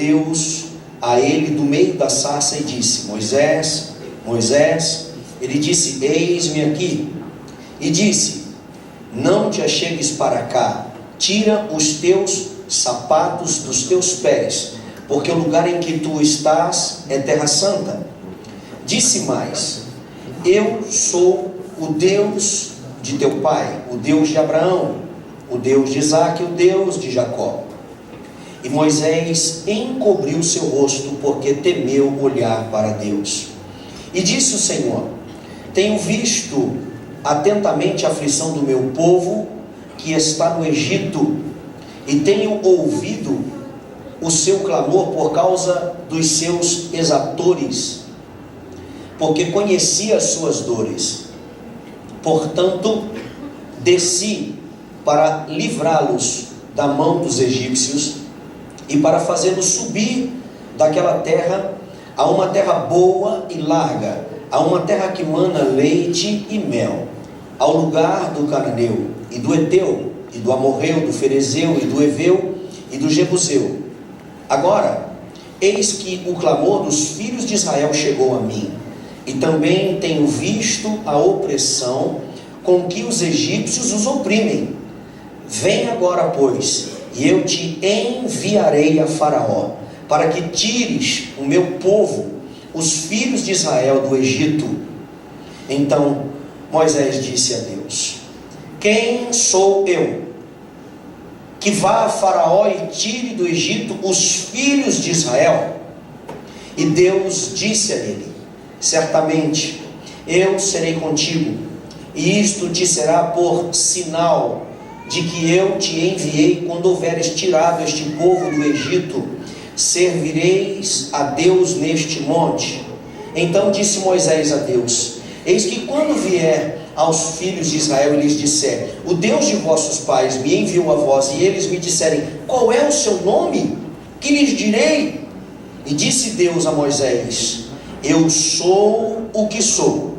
Deus a ele do meio da sarça e disse: Moisés, Moisés. Ele disse: eis-me aqui. E disse: não te achegues para cá, tira os teus sapatos dos teus pés, porque o lugar em que tu estás é terra santa. Disse mais: eu sou o Deus de teu pai, o Deus de Abraão, o Deus de Isaque, o Deus de Jacó. E Moisés encobriu seu rosto, porque temeu olhar para Deus. E disse o Senhor: tenho visto atentamente a aflição do meu povo que está no Egito, e tenho ouvido o seu clamor por causa dos seus exatores, porque conheci as suas dores. Portanto, desci para livrá-los da mão dos egípcios e para fazê-los subir daquela terra a uma terra boa e larga, a uma terra que mana leite e mel, ao lugar do cananeu e do Eteu e do Amorreu, do Ferezeu e do Eveu e do Jebuseu. Agora, eis que o clamor dos filhos de Israel chegou a mim, e também tenho visto a opressão com que os egípcios os oprimem. Vem agora, pois, e eu te enviarei a Faraó, para que tires o meu povo, os filhos de Israel, do Egito. Então Moisés disse a Deus: quem sou eu que vá a Faraó e tire do Egito os filhos de Israel? E Deus disse a ele: certamente eu serei contigo, e isto te será por sinal de que eu te enviei quando houveres tirado este povo do Egito. Servireis a Deus neste monte. Então disse Moisés a Deus: eis que quando vier aos filhos de Israel e lhes disser: o Deus de vossos pais me enviou a vós, e eles me disserem: qual é o seu nome? Que lhes direi? E disse Deus a Moisés: eu sou o que sou.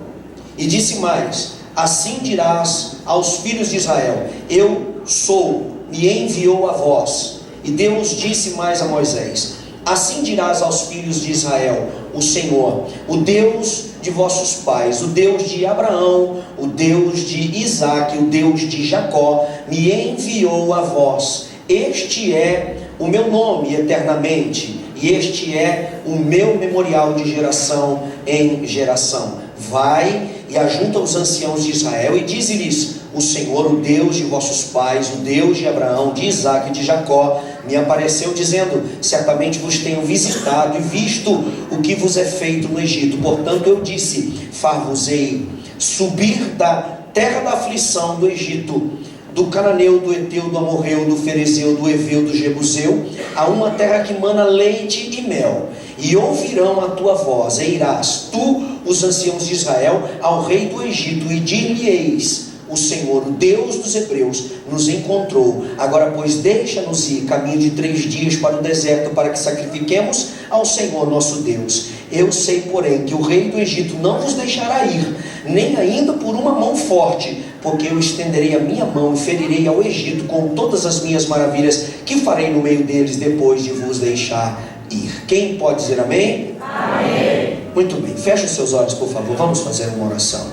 E disse mais: assim dirás aos filhos de Israel: eu sou, me enviou a vós. E Deus disse mais a Moisés: assim dirás aos filhos de Israel: o Senhor, o Deus de vossos pais, o Deus de Abraão, o Deus de Isaque, o Deus de Jacó, me enviou a vós. Este é o meu nome eternamente, e este é o meu memorial de geração em geração. Vai e ajunta os anciãos de Israel e dize-lhes: o Senhor, o Deus de vossos pais, o Deus de Abraão, de Isaque e de Jacó, me apareceu dizendo: certamente vos tenho visitado e visto o que vos é feito no Egito. Portanto eu disse: far-vos-ei subir da terra da aflição do Egito, do cananeu, do Eteu, do Amorreu, do Ferezeu, do Eveu, do Jebuseu, a uma terra que mana leite e mel. E ouvirão a tua voz, e irás tu, os anciãos de Israel, ao rei do Egito, e dir-lhe-eis: o Senhor, o Deus dos hebreus, nos encontrou. Agora, pois, deixa-nos ir caminho de 3 dias para o deserto, para que sacrifiquemos ao Senhor nosso Deus. Eu sei, porém, que o rei do Egito não vos deixará ir, nem ainda por uma mão forte, porque eu estenderei a minha mão e ferirei ao Egito com todas as minhas maravilhas que farei no meio deles, depois de vos deixar ir. Quem pode dizer amém? Amém. Muito bem, feche os seus olhos, por favor, vamos fazer uma oração.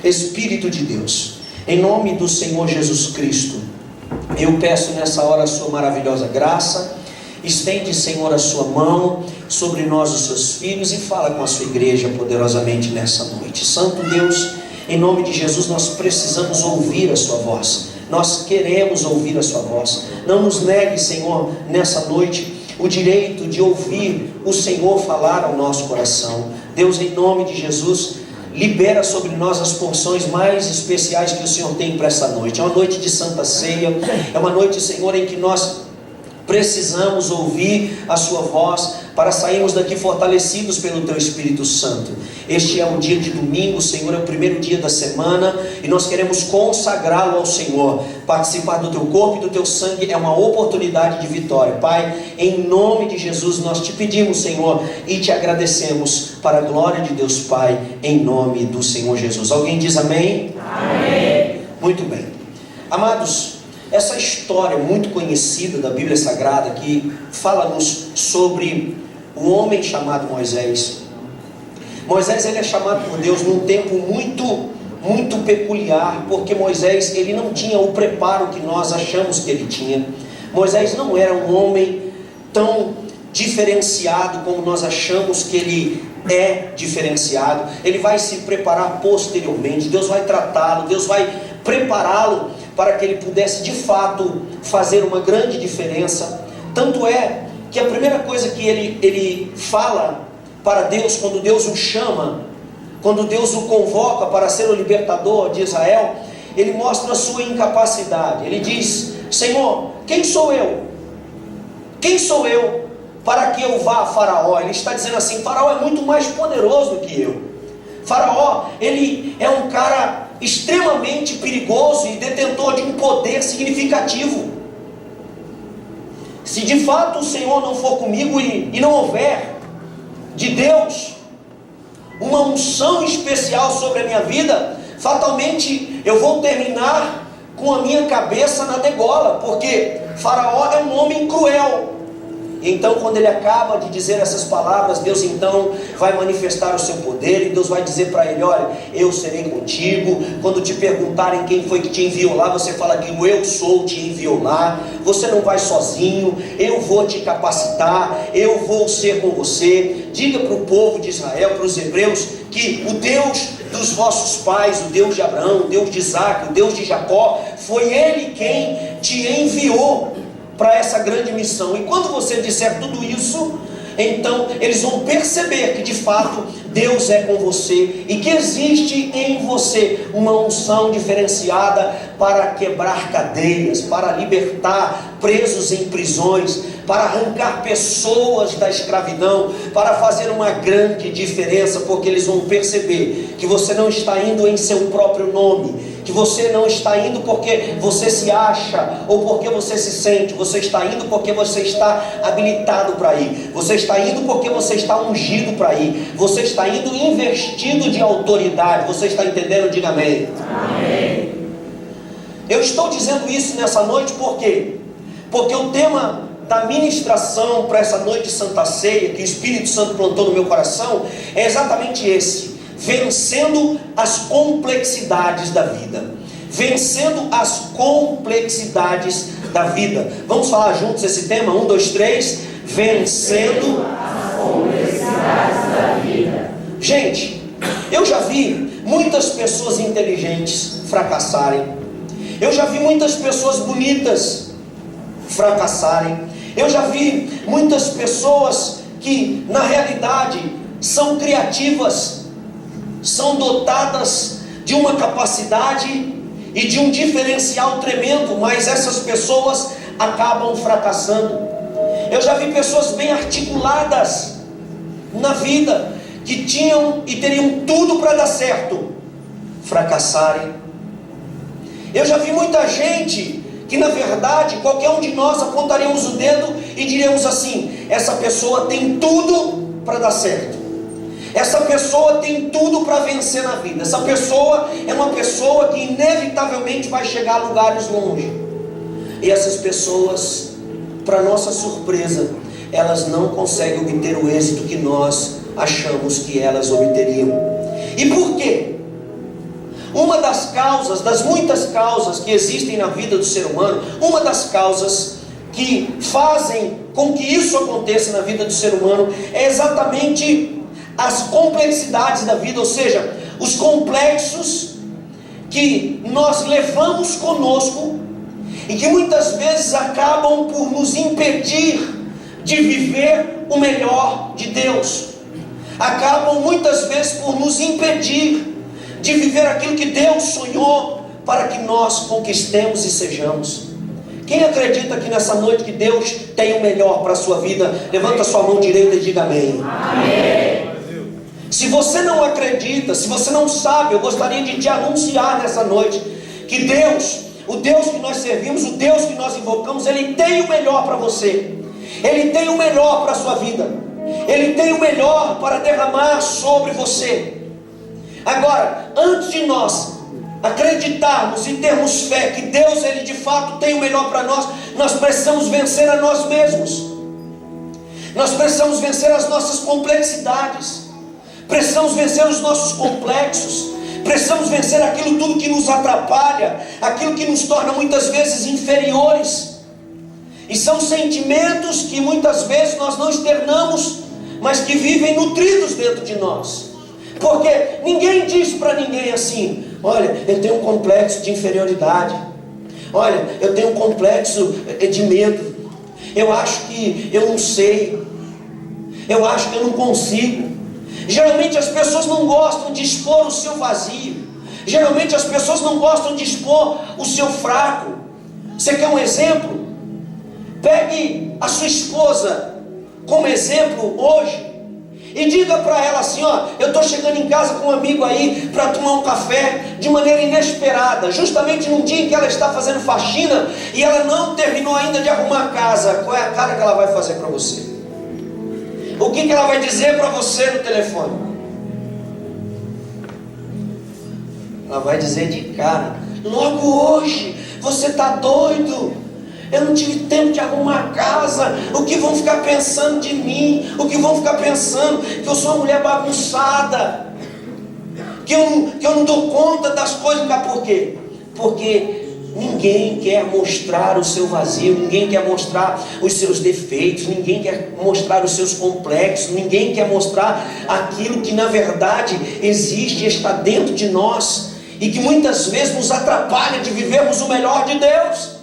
Espírito de Deus, em nome do Senhor Jesus Cristo, eu peço nessa hora a sua maravilhosa graça. Estende, Senhor, a sua mão sobre nós, os seus filhos, e fala com a sua igreja poderosamente nessa noite. Santo Deus, em nome de Jesus, nós precisamos ouvir a sua voz. Nós queremos ouvir a sua voz. Não nos negue, Senhor, nessa noite o direito de ouvir o Senhor falar ao nosso coração. Deus, em nome de Jesus, libera sobre nós as porções mais especiais que o Senhor tem para essa noite. É uma noite de Santa Ceia, é uma noite, Senhor, em que nós precisamos ouvir a sua voz para sairmos daqui fortalecidos pelo teu Espírito Santo. Este é o dia de domingo, Senhor, é o primeiro dia da semana, e nós queremos consagrá-lo ao Senhor. Participar do teu corpo e do teu sangue é uma oportunidade de vitória. Pai, em nome de Jesus nós te pedimos, Senhor, e te agradecemos, para a glória de Deus Pai, em nome do Senhor Jesus. Alguém diz amém? Amém. Muito bem. Amados, essa história muito conhecida da Bíblia Sagrada que fala-nos sobre um homem chamado Moisés. Moisés, ele é chamado por Deus num tempo muito peculiar, porque Moisés, ele não tinha o preparo que nós achamos que ele tinha. Moisés não era um homem tão diferenciado como nós achamos que ele é diferenciado. Ele vai se preparar posteriormente, Deus vai tratá-lo, Deus vai prepará-lo para que ele pudesse de fato fazer uma grande diferença. Tanto é que a primeira coisa que ele fala para Deus, quando Deus o chama, quando Deus o convoca para ser o libertador de Israel, ele mostra a sua incapacidade. Ele diz: Senhor, quem sou eu? Quem sou eu para que eu vá a Faraó? Ele está dizendo assim: Faraó é muito mais poderoso do que eu. Faraó, ele é um cara extremamente perigoso e detentor de um poder significativo. Se de fato o Senhor não for comigo e não houver de Deus uma unção especial sobre a minha vida, fatalmente eu vou terminar com a minha cabeça na degola, porque Faraó é um homem cruel. Então, quando ele acaba de dizer essas palavras, Deus então vai manifestar o seu poder, e Deus vai dizer para ele: olha, eu serei contigo. Quando te perguntarem quem foi que te enviou lá, você fala que o eu sou te enviou lá. Você não vai sozinho, eu vou te capacitar, eu vou ser com você. Diga para o povo de Israel, para os hebreus, que o Deus dos vossos pais, o Deus de Abraão, o Deus de Isaac, o Deus de Jacó, foi Ele quem te enviou para essa grande missão. E quando você disser tudo isso, então eles vão perceber que de fato Deus é com você, e que existe em você uma unção diferenciada para quebrar cadeias, para libertar presos em prisões, para arrancar pessoas da escravidão, para fazer uma grande diferença, porque eles vão perceber que você não está indo em seu próprio nome, que você não está indo porque você se acha ou porque você se sente. Você está indo porque você está habilitado para ir. Você está indo porque você está ungido para ir. Você está indo investido de autoridade. Você está entendendo? Diga amém. Amém. Eu estou dizendo isso nessa noite por quê? Porque o tema da ministração para essa noite de Santa Ceia, que o Espírito Santo plantou no meu coração, é exatamente esse: vencendo as complexidades da vida. Vencendo as complexidades da vida. Vamos falar juntos esse tema? 1, 2, 3. Vencendo as complexidades da vida. Gente, eu já vi muitas pessoas inteligentes fracassarem. Eu já vi muitas pessoas bonitas fracassarem. Eu já vi muitas pessoas que na realidade são criativas, são dotadas de uma capacidade e de um diferencial tremendo, mas essas pessoas acabam fracassando. Eu já vi pessoas bem articuladas na vida, que tinham e teriam tudo para dar certo, fracassarem. Eu já vi muita gente que na verdade qualquer um de nós apontaríamos o dedo e diríamos assim: essa pessoa tem tudo para dar certo, essa pessoa tem tudo para vencer na vida, essa pessoa é uma pessoa que inevitavelmente vai chegar a lugares longe. E essas pessoas, para nossa surpresa, elas não conseguem obter o êxito que nós achamos que elas obteriam. E por quê? Uma das causas, das muitas causas que existem na vida do ser humano, uma das causas que fazem com que isso aconteça na vida do ser humano é exatamente as complexidades da vida, ou seja, os complexos que nós levamos conosco e que muitas vezes acabam por nos impedir de viver o melhor de Deus, acabam muitas vezes por nos impedir de viver aquilo que Deus sonhou para que nós conquistemos e sejamos. Quem acredita aqui nessa noite que Deus tem o melhor para a sua vida? Levanta a sua mão direita e diga amém. Amém. Se você não acredita, se você não sabe, eu gostaria de te anunciar nessa noite que Deus, o Deus que nós servimos, o Deus que nós invocamos, Ele tem o melhor para você. Ele tem o melhor para a sua vida. Ele tem o melhor para derramar sobre você. Agora, antes de nós acreditarmos e termos fé que Deus, Ele de fato tem o melhor para nós, nós precisamos vencer a nós mesmos. Nós precisamos vencer as nossas complexidades, precisamos vencer os nossos complexos, precisamos vencer aquilo tudo que nos atrapalha, aquilo que nos torna muitas vezes inferiores. E são sentimentos que muitas vezes nós não externamos, mas que vivem nutridos dentro de nós. Porque ninguém diz para ninguém assim: olha, eu tenho um complexo de inferioridade, olha, eu tenho um complexo de medo, eu acho que eu não sei, eu acho que eu não consigo. Geralmente as pessoas não gostam de expor o seu vazio, geralmente as pessoas não gostam de expor o seu fraco. Você quer um exemplo? Pegue a sua esposa como exemplo hoje e diga para ela assim: ó, eu estou chegando em casa com um amigo aí para tomar um café de maneira inesperada, justamente num dia em que ela está fazendo faxina e ela não terminou ainda de arrumar a casa. Qual é a cara que ela vai fazer para você? O que ela vai dizer para você no telefone? Ela vai dizer de cara: logo hoje, você está doido? Eu não tive tempo de arrumar a casa. O que vão ficar pensando de mim? O que vão ficar pensando? Que eu sou uma mulher bagunçada, que eu não dou conta das coisas. Por quê? Porque ninguém quer mostrar o seu vazio, ninguém quer mostrar os seus defeitos, ninguém quer mostrar os seus complexos, ninguém quer mostrar aquilo que na verdade existe e está dentro de nós, e que muitas vezes nos atrapalha de vivermos o melhor de Deus.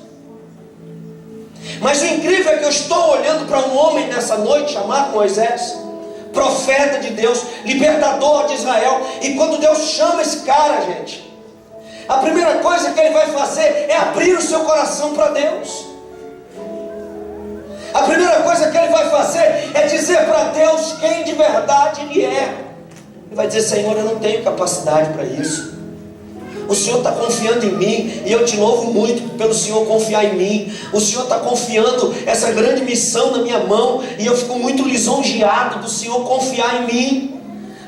Mas o incrível é que eu estou olhando para um homem nessa noite chamado Moisés, profeta de Deus, libertador de Israel. E quando Deus chama esse cara, gente, a primeira coisa que ele vai fazer é abrir o seu coração para Deus. A primeira coisa que ele vai fazer é dizer para Deus quem de verdade ele é. Ele vai dizer: Senhor, eu não tenho capacidade para isso. O Senhor está confiando em mim, e eu te louvo muito pelo Senhor confiar em mim. O Senhor está confiando essa grande missão na minha mão, e eu fico muito lisonjeado do Senhor confiar em mim.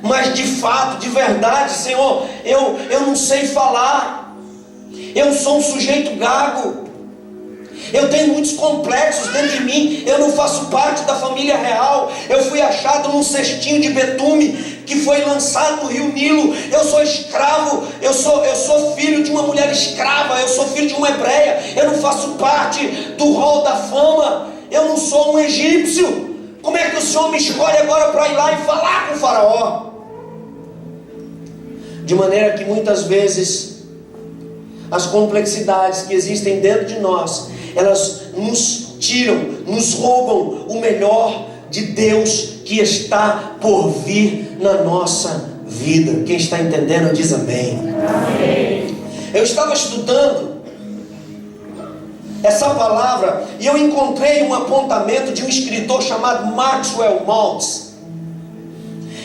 Mas de fato, de verdade, Senhor, eu não sei falar, eu sou um sujeito gago, eu tenho muitos complexos dentro de mim, eu não faço parte da família real, eu fui achado num cestinho de betume que foi lançado no rio Nilo, eu sou escravo, eu sou filho de uma mulher escrava, eu sou filho de uma hebreia, eu não faço parte do hall da fama, eu não sou um egípcio. Como é que o Senhor me escolhe agora para ir lá e falar com o faraó? De maneira que muitas vezes as complexidades que existem dentro de nós, elas nos tiram, nos roubam o melhor de Deus que está por vir na nossa vida. Quem está entendendo diz amém. Amém. Eu estava estudando essa palavra e eu encontrei um apontamento de um escritor chamado Maxwell Maltz.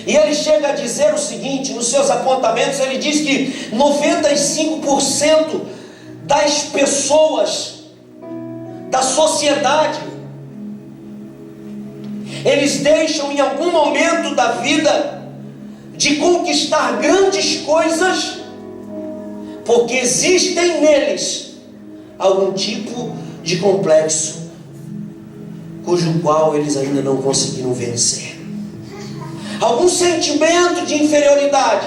E ele chega a dizer o seguinte, nos seus apontamentos, ele diz que 95% das pessoas da sociedade, eles deixam em algum momento da vida de conquistar grandes coisas, porque existem neles algum tipo de complexo, cujo qual eles ainda não conseguiram vencer. Algum sentimento de inferioridade.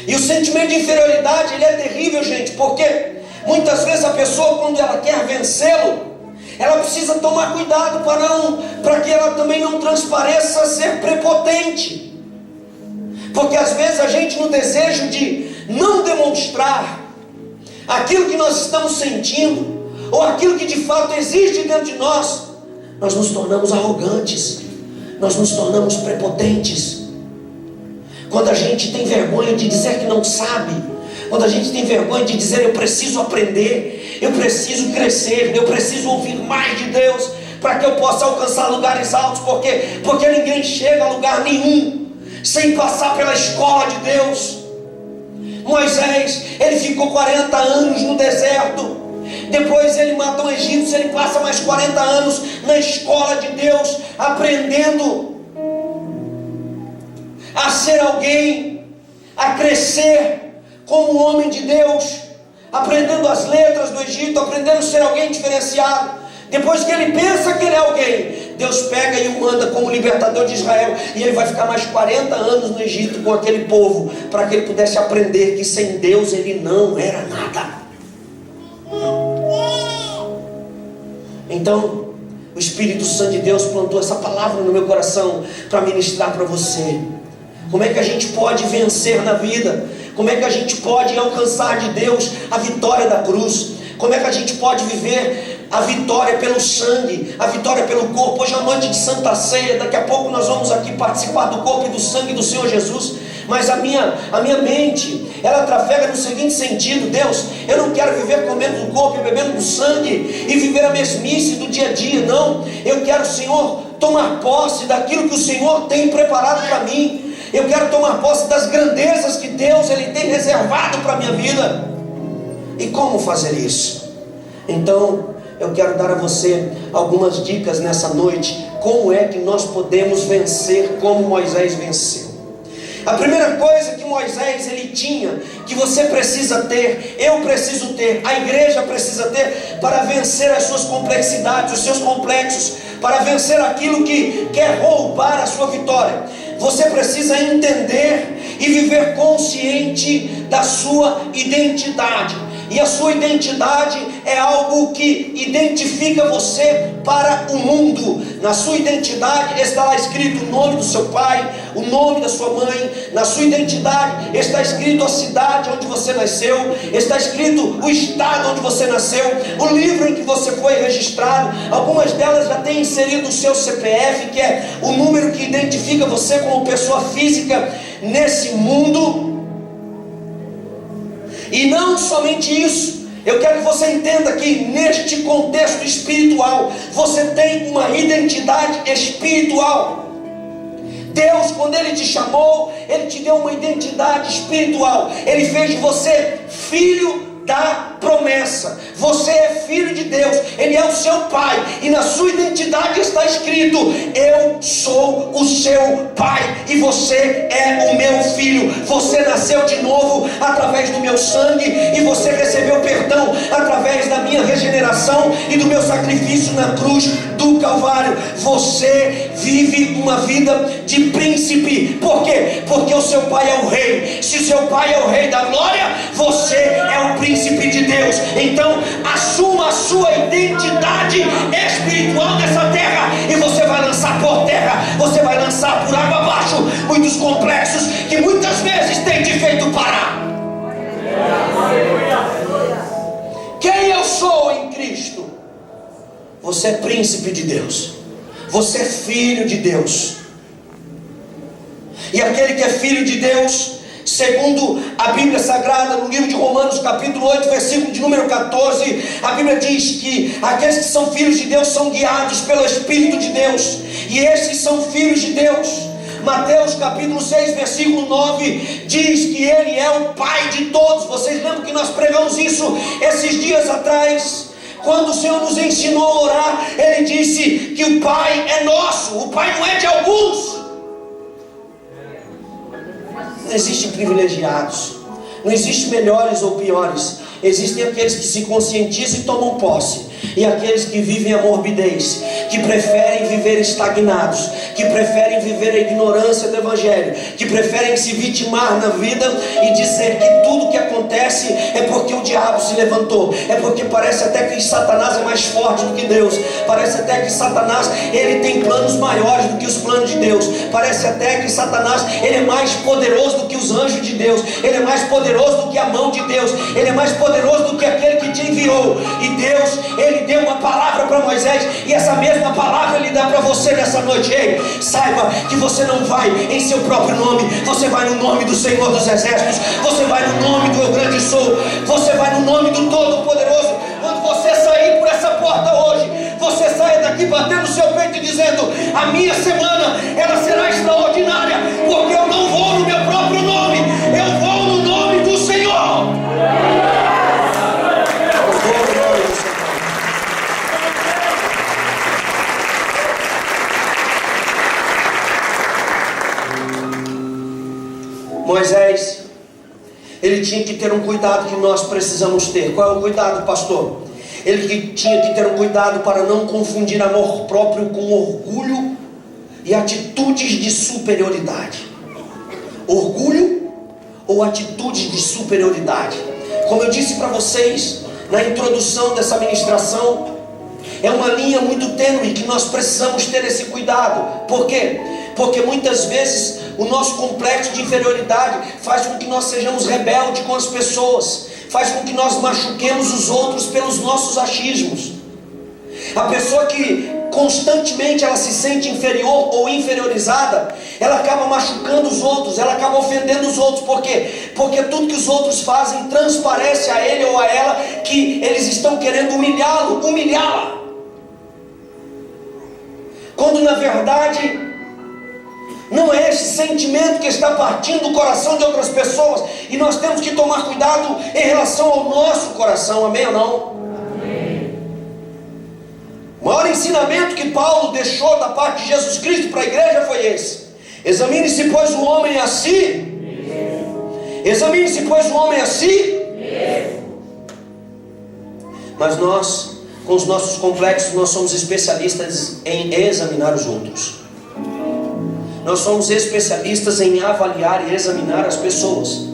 E o sentimento de inferioridade, ele é terrível, gente, porque muitas vezes a pessoa, quando ela quer vencê-lo, ela precisa tomar cuidado para que ela também não transpareça ser prepotente. Porque às vezes a gente, no desejo de não demonstrar aquilo que nós estamos sentindo, ou aquilo que de fato existe dentro de nós, nós nos tornamos arrogantes, nós nos tornamos prepotentes. Quando a gente tem vergonha de dizer que não sabe, quando a gente tem vergonha de dizer eu preciso aprender, eu preciso crescer, eu preciso ouvir mais de Deus, para que eu possa alcançar lugares altos, porque ninguém chega a lugar nenhum sem passar pela escola de Deus. Moisés, ele ficou 40 anos no deserto, depois ele matou um egípcio, ele passa mais 40 anos na escola de Deus, aprendendo a ser alguém, a crescer, como um homem de Deus, aprendendo as letras do Egito, aprendendo a ser alguém diferenciado. Depois que ele pensa que ele é alguém, Deus pega e o manda como libertador de Israel, e ele vai ficar mais 40 anos no Egito com aquele povo, para que ele pudesse aprender que sem Deus ele não era nada. Então o Espírito Santo de Deus plantou essa palavra no meu coração para ministrar para você. Como é que a gente pode vencer na vida? Como é que a gente pode alcançar de Deus a vitória da cruz? Como é que a gente pode viver a vitória pelo sangue, a vitória pelo corpo? Hoje é a noite de Santa Ceia, daqui a pouco nós vamos aqui participar do corpo e do sangue do Senhor Jesus. Mas a minha mente, ela trafega no seguinte sentido: Deus, eu não quero viver comendo do corpo e bebendo do sangue e viver a mesmice do dia a dia, não. Eu quero, Senhor, tomar posse daquilo que o Senhor tem preparado para mim. Eu quero tomar posse das grandezas que Deus ele tem reservado para a minha vida. E como fazer isso? Então eu quero dar a você algumas dicas nessa noite, como é que nós podemos vencer como Moisés venceu. A primeira coisa que Moisés ele tinha, que você precisa ter, eu preciso ter, a igreja precisa ter, para vencer as suas complexidades, os seus complexos, para vencer aquilo que quer roubar a sua vitória. Você precisa entender e viver consciente da sua identidade. E a sua identidade é algo que identifica você para o mundo. Na sua identidade está lá escrito o nome do seu pai, o nome da sua mãe. Na sua identidade está escrito a cidade onde você nasceu, está escrito o estado onde você nasceu, o livro em que você foi registrado. Algumas delas já têm inserido o seu CPF, que é o número que identifica você como pessoa física nesse mundo. E não somente isso, eu quero que você entenda que neste contexto espiritual, você tem uma identidade espiritual. Deus, quando Ele te chamou, Ele te deu uma identidade espiritual. Ele fez de você filho da promessa. Você é filho de Deus, Ele é o seu pai, e na sua identidade está escrito: eu sou o seu pai e você é o meu filho. Você nasceu de novo através do meu sangue, e você recebeu perdão através da minha regeneração e do meu sacrifício na cruz do Calvário. Você vive uma vida de príncipe. Por quê? Porque o seu pai é o rei. Se o seu pai é o rei da glória, você é o príncipe de Deus. Então assuma a sua identidade espiritual nessa terra, e você vai lançar por terra, você vai lançar por água abaixo muitos complexos que muitas vezes tem te feito parar. Quem eu sou em Cristo? Você é príncipe de Deus, você é filho de Deus. E aquele que é filho de Deus, segundo a Bíblia Sagrada, no livro de Romanos capítulo 8, versículo de número 14, a Bíblia diz que aqueles que são filhos de Deus são guiados pelo Espírito de Deus, e esses são filhos de Deus. Mateus capítulo 6, versículo 9, diz que Ele é o Pai de todos. Vocês lembram que nós pregamos isso esses dias atrás? Quando o Senhor nos ensinou a orar, Ele disse que o Pai é nosso, o Pai não é de alguns. Não existem privilegiados, não existem melhores ou piores. Existem aqueles que se conscientizam e tomam posse, e aqueles que vivem a morbidez, que preferem viver estagnados, que preferem viver a ignorância do Evangelho, que preferem se vitimar na vida e dizer que tudo que acontece é porque o diabo se levantou, é porque parece até que Satanás é mais forte do que Deus, parece até que Satanás ele tem planos maiores do que os planos de Deus, parece até que Satanás ele é mais poderoso do que os anjos de Deus, ele é mais poderoso do que a mão de Deus, ele é mais poderoso do que aquele que te enviou. E Deus, Ele deu uma palavra para Moisés, e essa mesma palavra Ele dá para você nessa noite. Ei, saiba que você não vai em seu próprio nome, você vai no nome do Senhor dos Exércitos, você vai no nome do Eu Grande Sou, você vai no nome do Todo-Poderoso. Quando você sair por essa porta hoje, você saia daqui batendo o seu peito e dizendo: a minha semana ela será extraordinária, porque eu não vou no meu próprio nome, eu vou no nome do Senhor. Moisés, ele tinha que ter ter um cuidado que nós precisamos ter. Qual é o cuidado, pastor? Ele tinha que ter um cuidado para não confundir amor próprio com orgulho e atitudes de superioridade. Orgulho ou atitudes de superioridade? Como eu disse para vocês na introdução dessa ministração, é uma linha muito tênue que nós precisamos ter esse cuidado. Por quê? Porque muitas vezes o nosso complexo de inferioridade faz com que nós sejamos rebeldes com as pessoas, faz com que nós machuquemos os outros pelos nossos achismos. A pessoa que constantemente ela se sente inferior ou inferiorizada, ela acaba machucando os outros, ela acaba ofendendo os outros. Por quê? Porque tudo que os outros fazem transparece a ele ou a ela que eles estão querendo humilhá-lo, humilhá-la, quando na verdade não é esse sentimento que está partindo do coração de outras pessoas. E nós temos que tomar cuidado em relação ao nosso coração, amém ou não? Amém. O maior ensinamento que Paulo deixou da parte de Jesus Cristo para a igreja foi esse: examine-se pois o homem a si. Examine-se pois o homem a si. Mas nós, com os nossos complexos, nós somos especialistas em examinar os outros. Nós somos especialistas em avaliar e examinar as pessoas.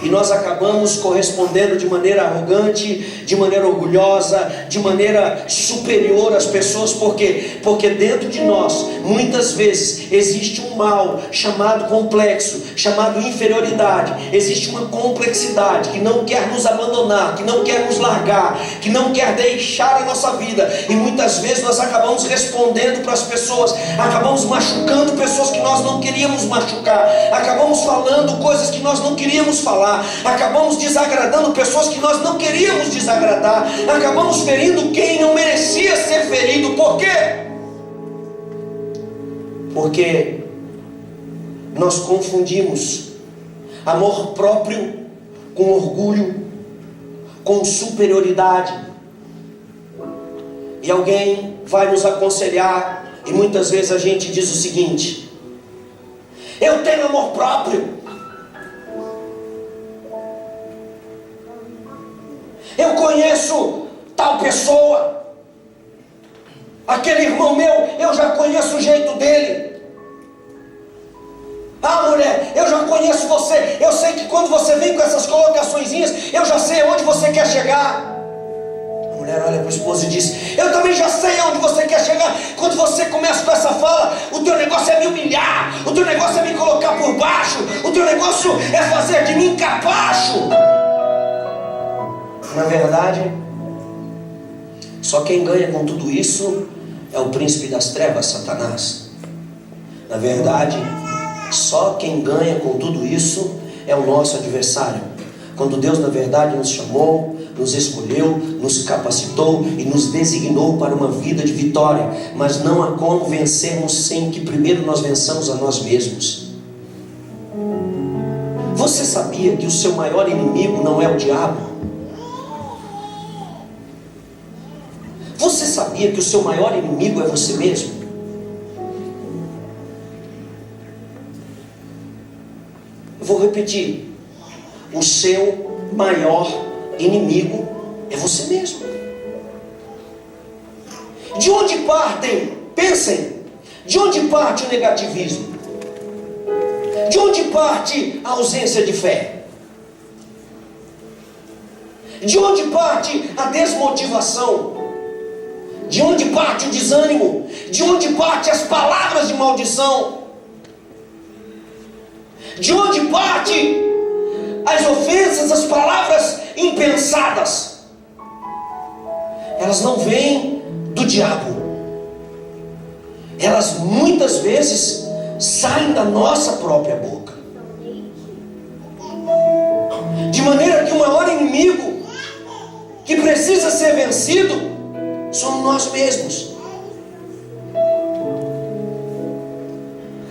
E nós acabamos correspondendo de maneira arrogante, de maneira orgulhosa, de maneira superior às pessoas. Por quê? Porque dentro de nós, muitas vezes, existe um mal chamado complexo, chamado inferioridade. Existe uma complexidade que não quer nos abandonar, que não quer nos largar, que não quer deixar a nossa vida. E muitas vezes nós acabamos respondendo para as pessoas, acabamos machucando pessoas que nós não queríamos machucar, acabamos falando coisas que nós não queríamos falar, acabamos desagradando pessoas que nós não queríamos desagradar, acabamos ferindo quem não merecia ser ferido. Por quê? Porque nós confundimos amor próprio com orgulho, com superioridade. E alguém vai nos aconselhar, e muitas vezes a gente diz o seguinte: eu tenho amor próprio, eu conheço tal pessoa, aquele irmão meu, eu já conheço o jeito dele. Ah, mulher, eu já conheço você, eu sei que quando você vem com essas colocaçõezinhas, eu já sei aonde você quer chegar. A mulher olha para o esposo e diz: eu também já sei aonde você quer chegar. Quando você começa com essa fala, o teu negócio é me humilhar, o teu negócio é me colocar por baixo, o teu negócio é fazer de mim capacho. Na verdade, só quem ganha com tudo isso é o príncipe das trevas, Satanás. Na verdade, só quem ganha com tudo isso é o nosso adversário. Quando Deus, na verdade, nos chamou, nos escolheu, nos capacitou e nos designou para uma vida de vitória. Mas não há como vencermos sem que primeiro nós vençamos a nós mesmos. Você sabia que o seu maior inimigo não é o diabo? Você sabia que o seu maior inimigo é você mesmo? Eu vou repetir: o seu maior inimigo é você mesmo. De onde partem? Pensem. De onde parte o negativismo? De onde parte a ausência de fé? De onde parte a desmotivação? De onde parte o desânimo? De onde parte as palavras de maldição? De onde parte as ofensas, as palavras impensadas? Elas não vêm do diabo. Elas muitas vezes saem da nossa própria boca. De maneira que o maior inimigo que precisa ser vencido somos nós mesmos.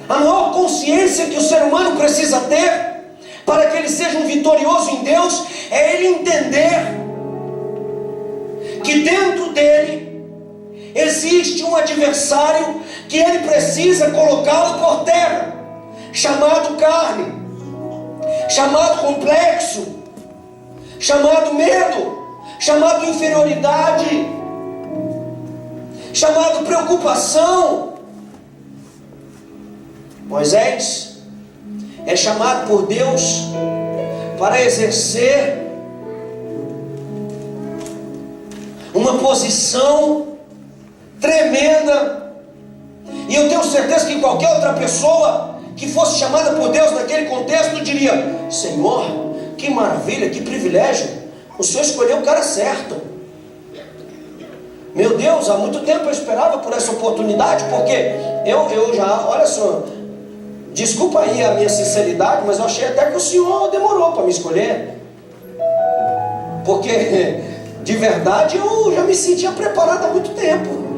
A maior consciência que o ser humano precisa ter para que ele seja um vitorioso em Deus é ele entender que dentro dele existe um adversário que ele precisa colocá-lo por terra, chamado carne, chamado complexo, chamado medo, chamado inferioridade, chamado preocupação. Moisés é chamado por Deus para exercer uma posição tremenda, e eu tenho certeza que qualquer outra pessoa que fosse chamada por Deus naquele contexto diria: Senhor, que maravilha, que privilégio, o Senhor escolheu o cara certo. Meu Deus, há muito tempo eu esperava por essa oportunidade, porque eu já, olha só, desculpa aí a minha sinceridade, mas eu achei até que o Senhor demorou para me escolher, porque de verdade eu já me sentia preparado há muito tempo.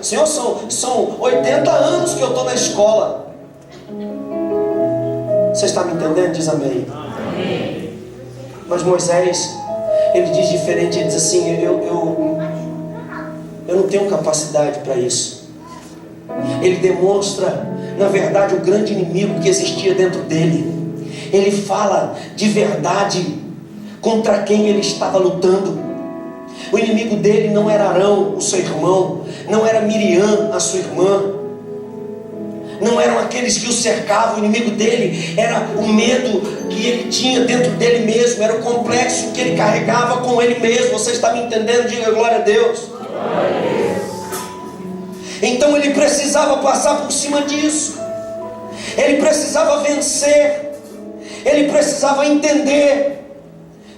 Senhor, são 80 anos que eu estou na escola. Você está me entendendo? Diz amém. Amém. Mas Moisés, ele diz diferente, ele diz assim: eu não tenho capacidade para isso. Ele demonstra, na verdade, o grande inimigo que existia dentro dele. Ele fala de verdade contra quem ele estava lutando. O inimigo dele não era Arão, o seu irmão, não era Miriam, a sua irmã, não eram aqueles que o cercavam. O inimigo dele era o medo que ele tinha dentro dele mesmo, era o complexo que ele carregava com ele mesmo. Você está me entendendo? Diga glória a Deus. Glória a Deus. Então ele precisava passar por cima disso, ele precisava vencer, ele precisava entender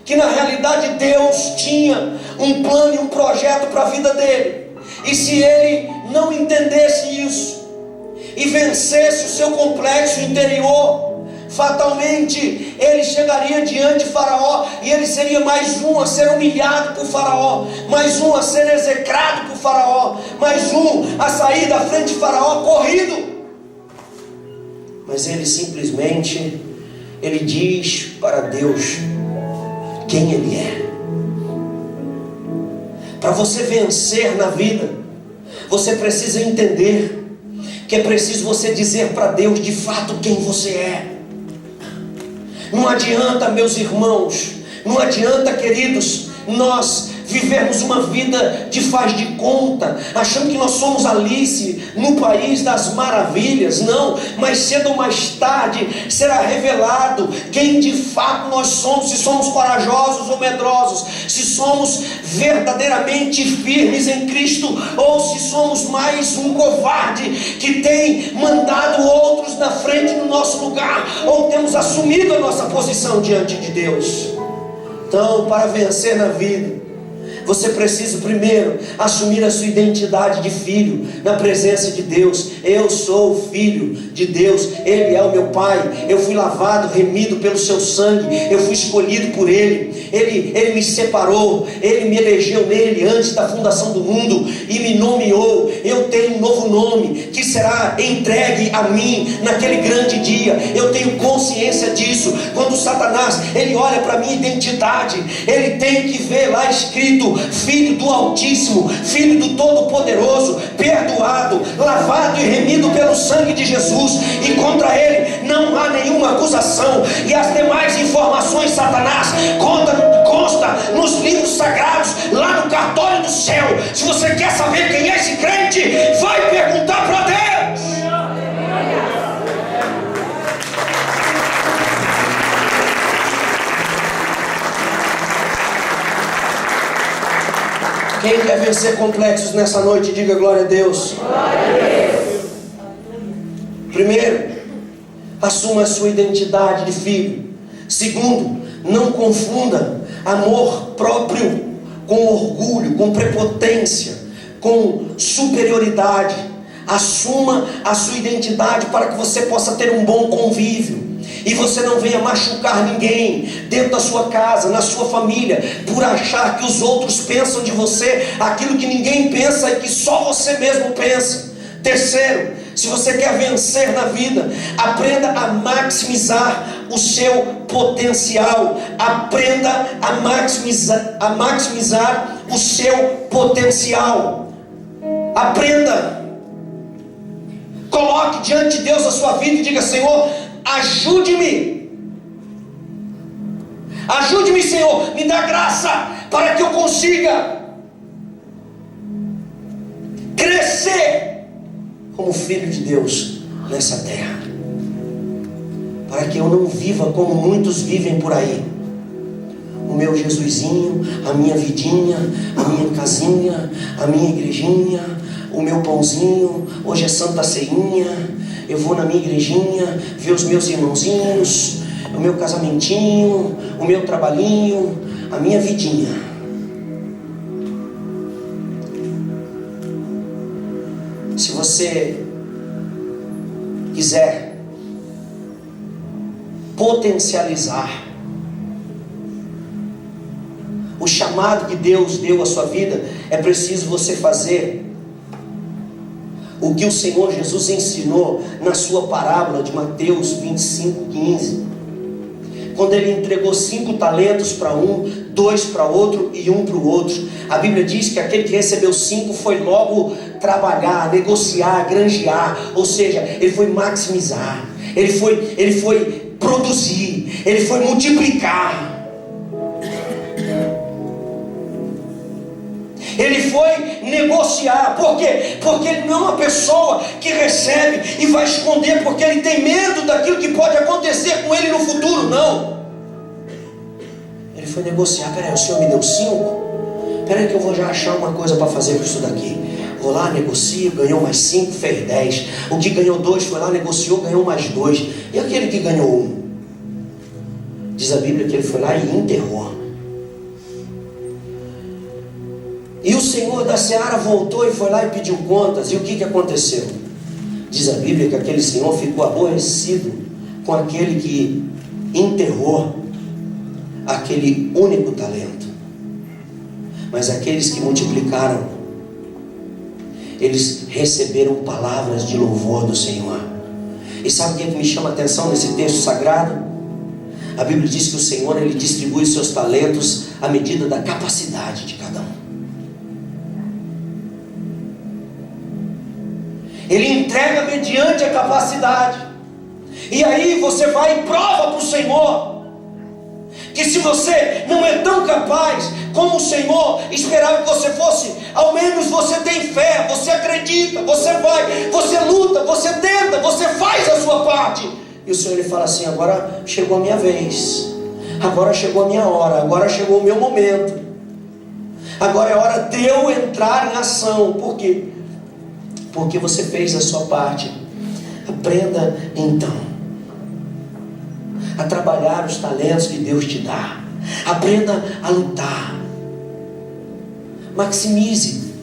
que na realidade Deus tinha um plano e um projeto para a vida dele. E se ele não entendesse isso e vencesse o seu complexo interior, fatalmente ele chegaria diante de Faraó, e ele seria mais um a ser humilhado por Faraó, mais um a ser execrado por Faraó, mais um a sair da frente de Faraó corrido. Mas ele simplesmente, ele diz para Deus quem ele é. Para você vencer na vida, você precisa entender que é preciso você dizer para Deus de fato quem você é. Não adianta, meus irmãos, não adianta, queridos, nós vivermos uma vida de faz de conta, achando que nós somos Alice no país das maravilhas. Não, mais cedo ou mais tarde será revelado quem de fato nós somos, se somos corajosos ou medrosos, se somos verdadeiramente firmes em Cristo, ou se somos mais um covarde que tem mandado outros na frente no nosso lugar, ou temos assumido a nossa posição diante de Deus. Então, para vencer na vida, você precisa primeiro assumir a sua identidade de filho na presença de Deus. Eu sou o filho de Deus, Ele é o meu Pai, eu fui lavado, remido pelo seu sangue, eu fui escolhido por Ele me separou, Ele me elegeu nele antes da fundação do mundo e me nomeou. Eu tenho um novo nome que será entregue a mim naquele grande dia. Eu tenho consciência disso. Quando Satanás, ele olha para a minha identidade, ele tem que ver lá escrito: Filho do Altíssimo, Filho do Todo-Poderoso, perdoado, lavado e remido pelo sangue de Jesus, e contra ele não há nenhuma acusação. E as demais informações, Satanás, consta nos livros sagrados, lá no cartório do céu. Se você quer saber quem é esse crente, vai perguntar para Deus. Quem quer vencer complexos nessa noite, diga glória a Deus. Glória a Deus. Primeiro, assuma a sua identidade de filho. Segundo, não confunda amor próprio com orgulho, com prepotência, com superioridade. Assuma a sua identidade para que você possa ter um bom convívio e você não venha machucar ninguém dentro da sua casa, na sua família, por achar que os outros pensam de você aquilo que ninguém pensa e que só você mesmo pensa. Terceiro, se você quer vencer na vida, aprenda a maximizar o seu potencial. Aprenda a maximizar o seu potencial. Aprenda. Coloque diante de Deus a sua vida e diga: Senhor, ajude-me Ajude-me, Senhor, me dá graça para que eu consiga crescer como filho de Deus nessa terra, para que eu não viva como muitos vivem por aí. O meu Jesusinho, a minha vidinha, a minha casinha, a minha igrejinha, o meu pãozinho, hoje é Santa Ceinha, eu vou na minha igrejinha, ver os meus irmãozinhos, o meu casamentinho, o meu trabalhinho, a minha vidinha. Se você quiser potencializar o chamado que Deus deu à sua vida, é preciso você fazer o que o Senhor Jesus ensinou na sua parábola de Mateus 25:15, quando ele entregou 5 talentos para um, 2 para outro e 1 para o outro. A Bíblia diz que aquele que recebeu 5 foi logo trabalhar, negociar, granjear, ou seja, ele foi maximizar, ele foi produzir, ele foi multiplicar. Ele foi negociar. Por quê? Porque ele não é uma pessoa que recebe e vai esconder porque ele tem medo daquilo que pode acontecer com ele no futuro. Não. Ele foi negociar. Peraí, o Senhor me deu 5? Peraí que eu vou já achar uma coisa para fazer com isso daqui. Vou lá, negocio, ganhou mais 5, fez 10. O que ganhou 2 foi lá, negociou, ganhou mais 2. E aquele que ganhou 1? Diz a Bíblia que ele foi lá e enterrou. E o Senhor da Seara voltou e foi lá e pediu contas. E o que aconteceu? Diz a Bíblia que aquele Senhor ficou aborrecido com aquele que enterrou aquele único talento. Mas aqueles que multiplicaram, eles receberam palavras de louvor do Senhor. E sabe o que me chama a atenção nesse texto sagrado? A Bíblia diz que o Senhor, ele distribui seus talentos à medida da capacidade de cada um. Ele entrega mediante a capacidade. E aí você vai e prova para o Senhor que se você não é tão capaz como o Senhor esperava que você fosse, ao menos você tem fé, você acredita, você vai, você luta, você tenta, você faz a sua parte. E o Senhor, ele fala assim: agora chegou a minha vez, agora chegou a minha hora, agora chegou o meu momento, agora é hora de eu entrar em ação. Por quê? Porque você fez a sua parte. Aprenda então a trabalhar os talentos que Deus te dá. Aprenda a lutar. Maximize.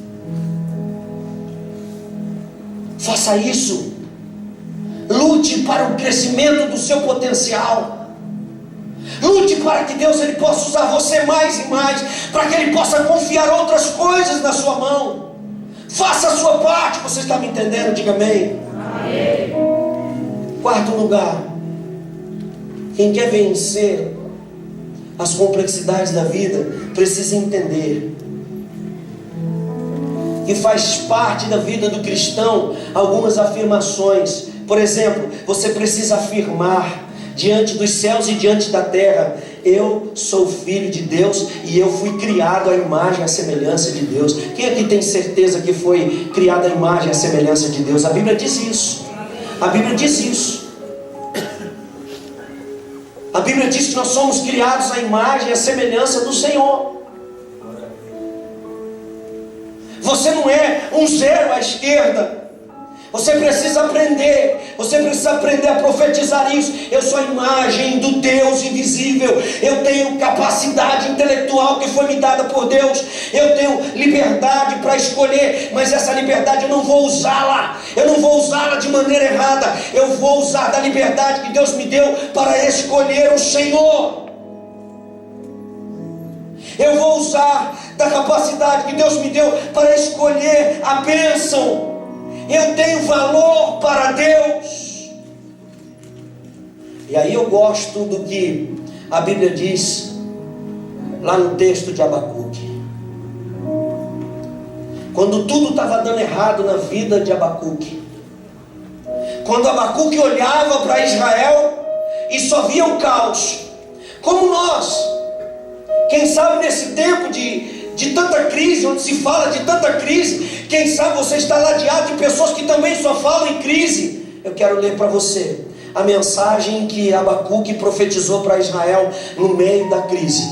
Faça isso. Lute para o crescimento do seu potencial. Lute para que Deus, ele possa usar você mais e mais, para que ele possa confiar outras coisas na sua mão. Faça a sua parte. Você está me entendendo? Diga amém. Amém. Quarto lugar, quem quer vencer as complexidades da vida precisa entender que faz parte da vida do cristão algumas afirmações. Por exemplo, você precisa afirmar diante dos céus e diante da terra: eu sou filho de Deus e eu fui criado à imagem e à semelhança de Deus. Quem aqui tem certeza que foi criado à imagem e à semelhança de Deus? A Bíblia diz isso. A Bíblia diz isso. A Bíblia diz que nós somos criados à imagem e à semelhança do Senhor. Você não é um zero à esquerda. Você precisa aprender a profetizar isso. Eu sou a imagem do Deus invisível. Eu tenho capacidade intelectual que foi me dada por Deus. Eu tenho liberdade para escolher, mas essa liberdade eu não vou usá-la. Eu não vou usá-la de maneira errada. Eu vou usar da liberdade que Deus me deu para escolher o Senhor. Eu vou usar da capacidade que Deus me deu para escolher a bênção. Eu tenho valor para Deus. E aí eu gosto do que a Bíblia diz lá no texto de Abacuque. Quando tudo estava dando errado na vida de Abacuque, quando Abacuque olhava para Israel e só via o caos, como nós Quem sabe nesse tempo de tanta crise, onde se fala de tanta crise, quem sabe você está ladeado de pessoas que também só falam em crise. Eu quero ler para você a mensagem que Abacuque profetizou para Israel no meio da crise.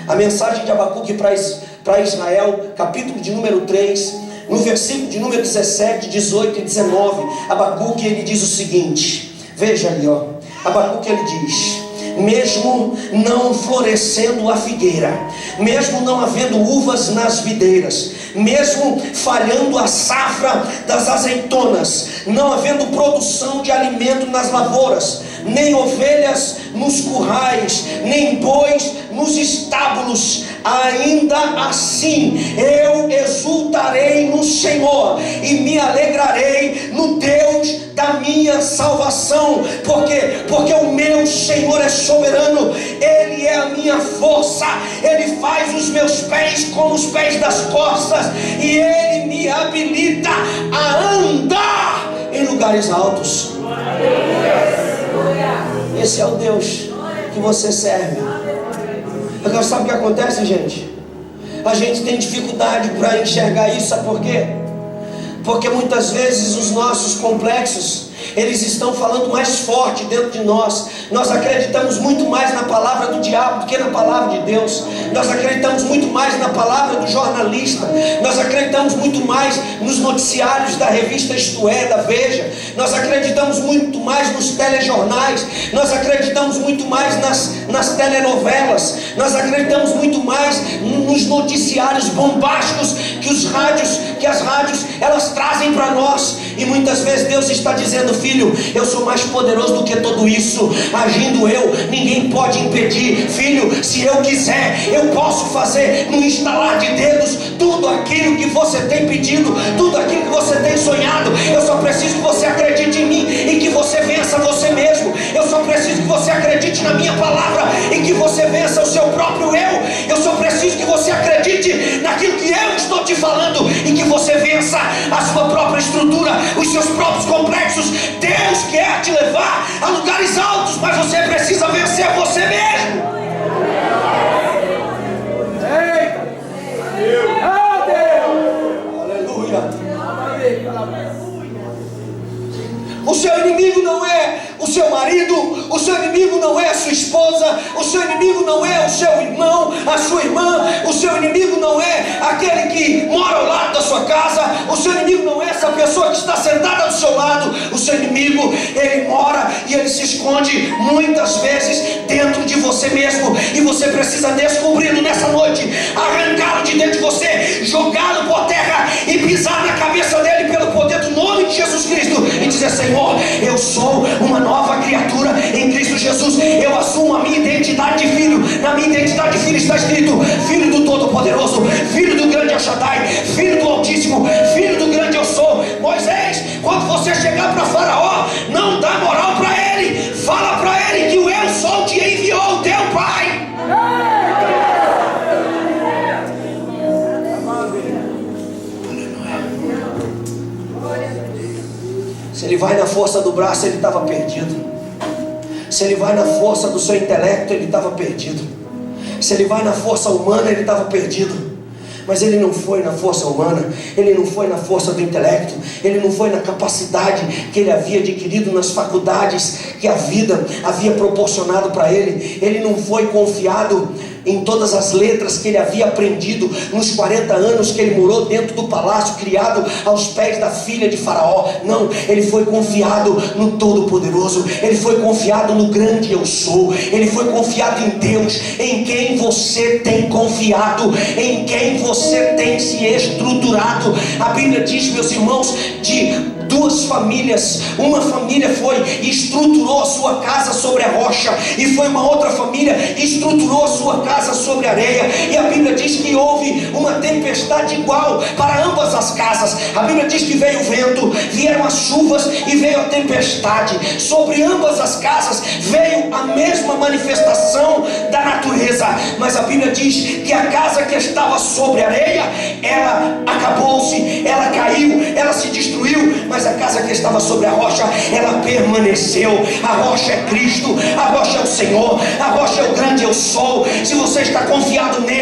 A mensagem de Abacuque para Israel, capítulo de número 3, no versículo de número 17, 18 e 19. Abacuque, ele diz o seguinte, veja ali, ó. Abacuque, ele diz: mesmo não florescendo a figueira, mesmo não havendo uvas nas videiras, mesmo falhando a safra das azeitonas, não havendo produção de alimento nas lavouras, nem ovelhas nos currais, nem bois nos estábulos, ainda assim eu exultarei no Senhor e me alegrarei no Deus da minha salvação. Por quê? Porque o meu Senhor é soberano, Ele é a minha força, Ele faz os meus pés como os pés das corças, e Ele me habilita a andar em lugares altos. Esse é o Deus que você serve. Agora sabe o que acontece, gente? A gente tem dificuldade para enxergar isso, sabe por quê? Porque muitas vezes os nossos complexos, eles estão falando mais forte dentro de nós. Nós acreditamos muito mais na palavra do diabo do que na palavra de Deus. Nós acreditamos muito mais na palavra do jornalista. Nós acreditamos muito mais nos noticiários da revista Isto É, da Veja. Nós acreditamos muito mais nos telejornais. Nós acreditamos muito mais nas telenovelas. Nós acreditamos muito mais nos noticiários bombásticos que as rádios elas trazem para nós. E muitas vezes Deus está dizendo: filho, eu sou mais poderoso do que tudo isso. Agindo eu, ninguém pode impedir. Filho, se eu quiser, eu posso fazer no instalar de dedos tudo aquilo que você tem pedido, tudo aquilo que você tem sonhado. Eu só preciso que você acredite em mim e que você vença você mesmo. Eu só preciso que você acredite na minha palavra e que você vença o seu próprio eu. Eu só preciso que você acredite naquilo que eu estou te falando e que você vença a sua própria estrutura, os seus próprios complexos. Deus quer te levar a lugares altos, mas você precisa vencer você mesmo. Aleluia. O seu inimigo não é o seu marido, o seu inimigo não é a sua esposa, o seu inimigo não é o seu irmão, a sua irmã, o seu inimigo não é aquele que mora ao lado da sua casa, o seu inimigo não é essa pessoa que está sentada do seu lado. O seu inimigo, ele mora e ele se esconde muitas vezes dentro de você mesmo, e você precisa descobri-lo nessa noite, arrancá-lo de dentro de você, jogá-lo por terra e pisar na cabeça dele pelo poder do nome de Jesus Cristo e dizer: Senhor, eu sou uma nova criatura em Cristo Jesus. Eu assumo a minha identidade de filho. Na minha identidade de filho está escrito: filho do Todo-Poderoso, filho do grande El Shaddai, filho do Altíssimo, filho do grande Eu Sou. Moisés, quando você chegar para Faraó, não dá moral para ele. Fala para ele que o Eu Sou te enviou, o teu pai. Se ele vai na força do braço, ele estava perdido. Se ele vai na força do seu intelecto, ele estava perdido. Se ele vai na força humana, ele estava perdido. Mas ele não foi na força humana, ele não foi na força do intelecto, ele não foi na capacidade que ele havia adquirido nas faculdades que a vida havia proporcionado para ele. Ele não foi confiado em todas as letras que ele havia aprendido nos 40 anos que ele morou dentro do palácio, criado aos pés da filha de Faraó. Não, ele foi confiado no Todo-Poderoso, ele foi confiado no grande Eu Sou, ele foi confiado em Deus. Em quem você tem confiado, em quem você tem se estruturado. A Bíblia diz, meus irmãos, de duas famílias. Uma família foi e estruturou a sua casa sobre a rocha, e foi uma outra família que estruturou a sua casa sobre a areia. E a Bíblia diz que houve uma tempestade igual para ambas as casas. A Bíblia diz que veio o vento, vieram as chuvas e veio a tempestade. Sobre ambas as casas veio a mesma manifestação da natureza. Mas a Bíblia diz que a casa que estava sobre a areia, ela acabou-se, ela caiu, ela se destruiu. Mas a casa que estava sobre a rocha, ela permaneceu. A rocha é Cristo, a rocha é o Senhor, a rocha é o grande Eu Sou. Se você está confiado nele,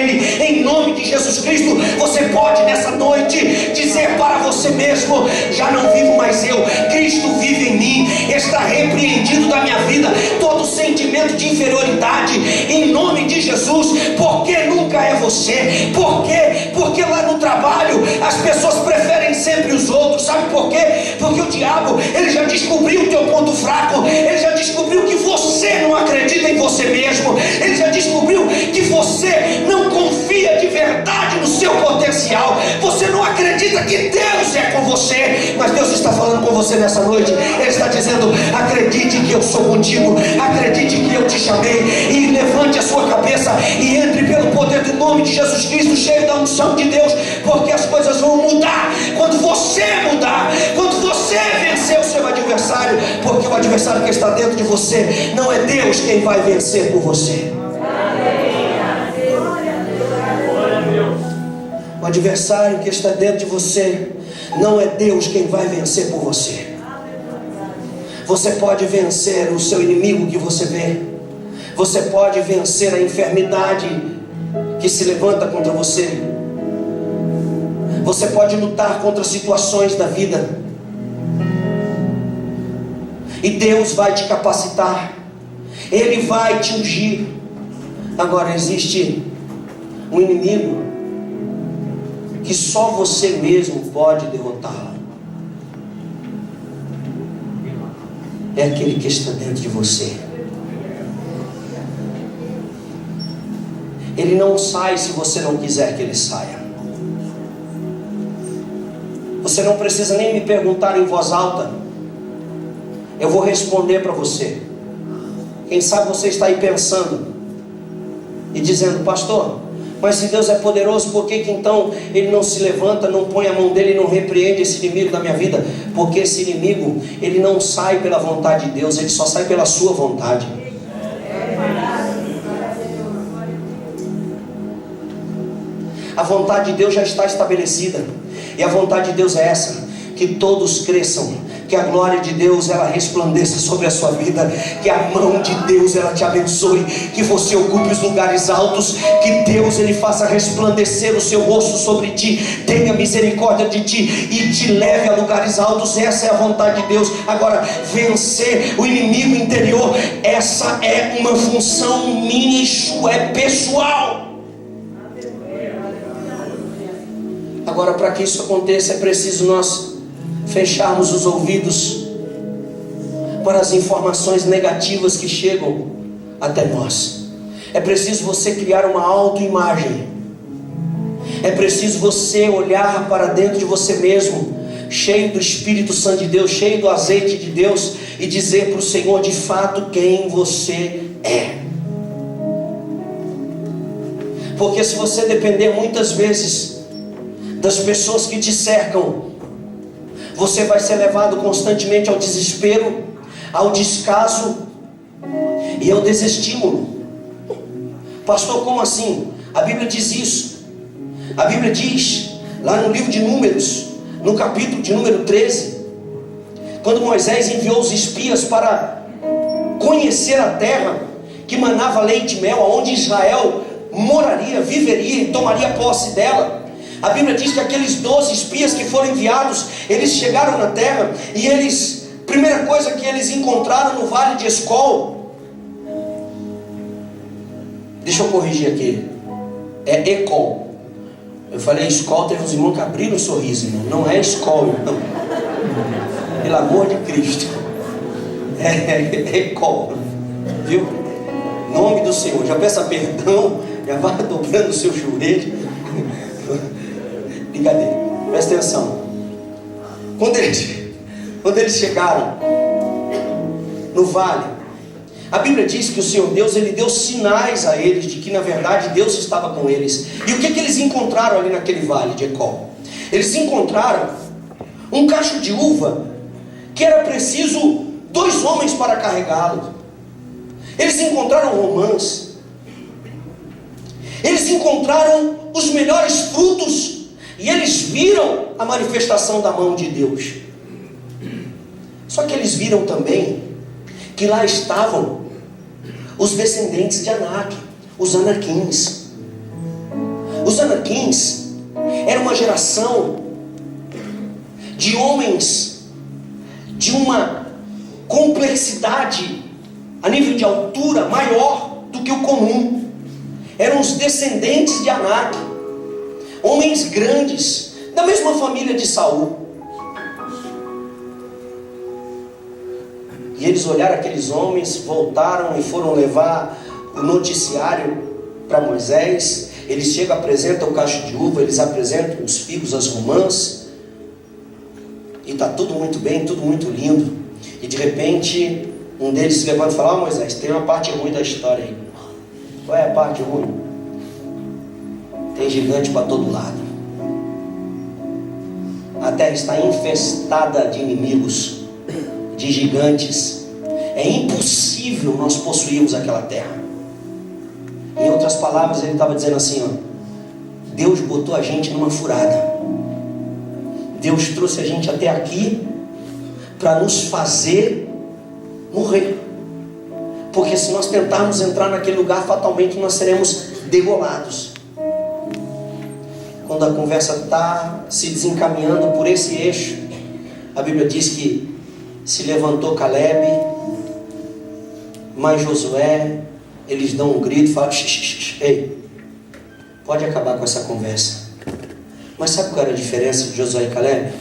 Cristo, você pode nessa noite dizer para você mesmo: já não vivo mais eu, Cristo vive em mim. Está repreendido da minha vida todo sentimento de inferioridade, em nome de Jesus. Porque nunca é você. Por quê? Porque lá no trabalho as pessoas preferem sempre os outros. Sabe por quê? Porque o diabo, ele já descobriu o teu ponto fraco. Ele já descobriu que você não acredita em você mesmo. Ele já descobriu que você não confia de verdade no seu potencial. Você não acredita que Deus é com você. Mas Deus está falando com você nessa noite. Ele está dizendo: acredite que eu sou contigo, acredite que eu te chamei, e levante a sua cabeça e entre pelo poder do nome de Jesus Cristo, cheio da unção de Deus, porque as coisas vão mudar quando você mudar, quando você vencer o seu adversário. Porque o adversário que está dentro de você, não é Deus quem vai vencer por você. O adversário que está dentro de você, não é Deus quem vai vencer por você. Você pode vencer o seu inimigo que você vê. Você pode vencer a enfermidade que se levanta contra você. Você pode lutar contra situações da vida. E Deus vai te capacitar. Ele vai te ungir. Agora existe um inimigo que só você mesmo pode derrotá-lo. É aquele que está dentro de você. Ele não sai se você não quiser que ele saia. Você não precisa nem me perguntar em voz alta. Eu vou responder para você. Quem sabe você está aí pensando e dizendo: pastor, mas se Deus é poderoso, por que então Ele não se levanta, não põe a mão dele e não repreende esse inimigo da minha vida? Porque esse inimigo, ele não sai pela vontade de Deus, ele só sai pela sua vontade. A vontade de Deus já está estabelecida. E a vontade de Deus é essa: que todos cresçam, que a glória de Deus ela resplandeça sobre a sua vida, que a mão de Deus ela te abençoe, que você ocupe os lugares altos, que Deus ele faça resplandecer o seu rosto sobre ti, tenha misericórdia de ti e te leve a lugares altos. Essa é a vontade de Deus. Agora, vencer o inimigo interior, essa é uma função minha e sua, é pessoal. Agora, para que isso aconteça, é preciso nós fecharmos os ouvidos para as informações negativas que chegam até nós. É preciso você criar uma autoimagem. É preciso você olhar para dentro de você mesmo, cheio do Espírito Santo de Deus, cheio do azeite de Deus, e dizer para o Senhor de fato quem você é. Porque se você depender muitas vezes das pessoas que te cercam, você vai ser levado constantemente ao desespero, ao descaso e ao desestímulo. Pastor, como assim? A Bíblia diz isso. A Bíblia diz, lá no livro de Números, no capítulo de número 13, quando Moisés enviou os espias para conhecer a terra que manava leite e mel, onde Israel moraria, viveria e tomaria posse dela. A Bíblia diz que aqueles 12 espias que foram enviados, eles chegaram na terra e primeira coisa que eles encontraram no vale de Escol, deixa eu corrigir aqui, é Ecol. Eu falei Escol, teve uns irmãos que abriram um sorriso, irmão. Não é Escol, não. Pelo amor de Cristo. É Ecol, viu? Nome do Senhor. Já peça perdão, já vá dobrando o seu joelho. Brincadeira, presta atenção. Quando eles chegaram no vale, a Bíblia diz que o Senhor Deus, ele deu sinais a eles de que na verdade Deus estava com eles. E o que eles encontraram ali naquele vale de Ecol? Eles encontraram um cacho de uva que era preciso 2 homens para carregá-lo. Eles encontraram romãs. Eles encontraram os melhores frutos. E eles viram a manifestação da mão de Deus. Só que eles viram também que lá estavam os descendentes de Anak, os Anaquins. Os anaquins era uma geração de homens de uma complexidade a nível de altura maior do que o comum. Eram os descendentes de Anak, homens grandes, da mesma família de Saul. E eles olharam aqueles homens, voltaram e foram levar o noticiário para Moisés. Eles chegam, apresentam o cacho de uva, eles apresentam os figos, as romãs, e está tudo muito bem, tudo muito lindo. E de repente um deles se levanta e fala: Moisés, tem uma parte ruim da história aí. Qual é a parte ruim? Tem gigante para todo lado. A terra está infestada de inimigos, de gigantes. É impossível nós possuirmos aquela terra. Em outras palavras, ele estava dizendo assim, ó: Deus botou a gente numa furada. Deus trouxe a gente até aqui para nos fazer morrer. Porque se nós tentarmos entrar naquele lugar, fatalmente nós seremos degolados. Quando a conversa está se desencaminhando por esse eixo, a Bíblia diz que se levantou Caleb, mas Josué, eles dão um grito e falam: ei, pode acabar com essa conversa. Mas sabe qual era a diferença de Josué e Caleb?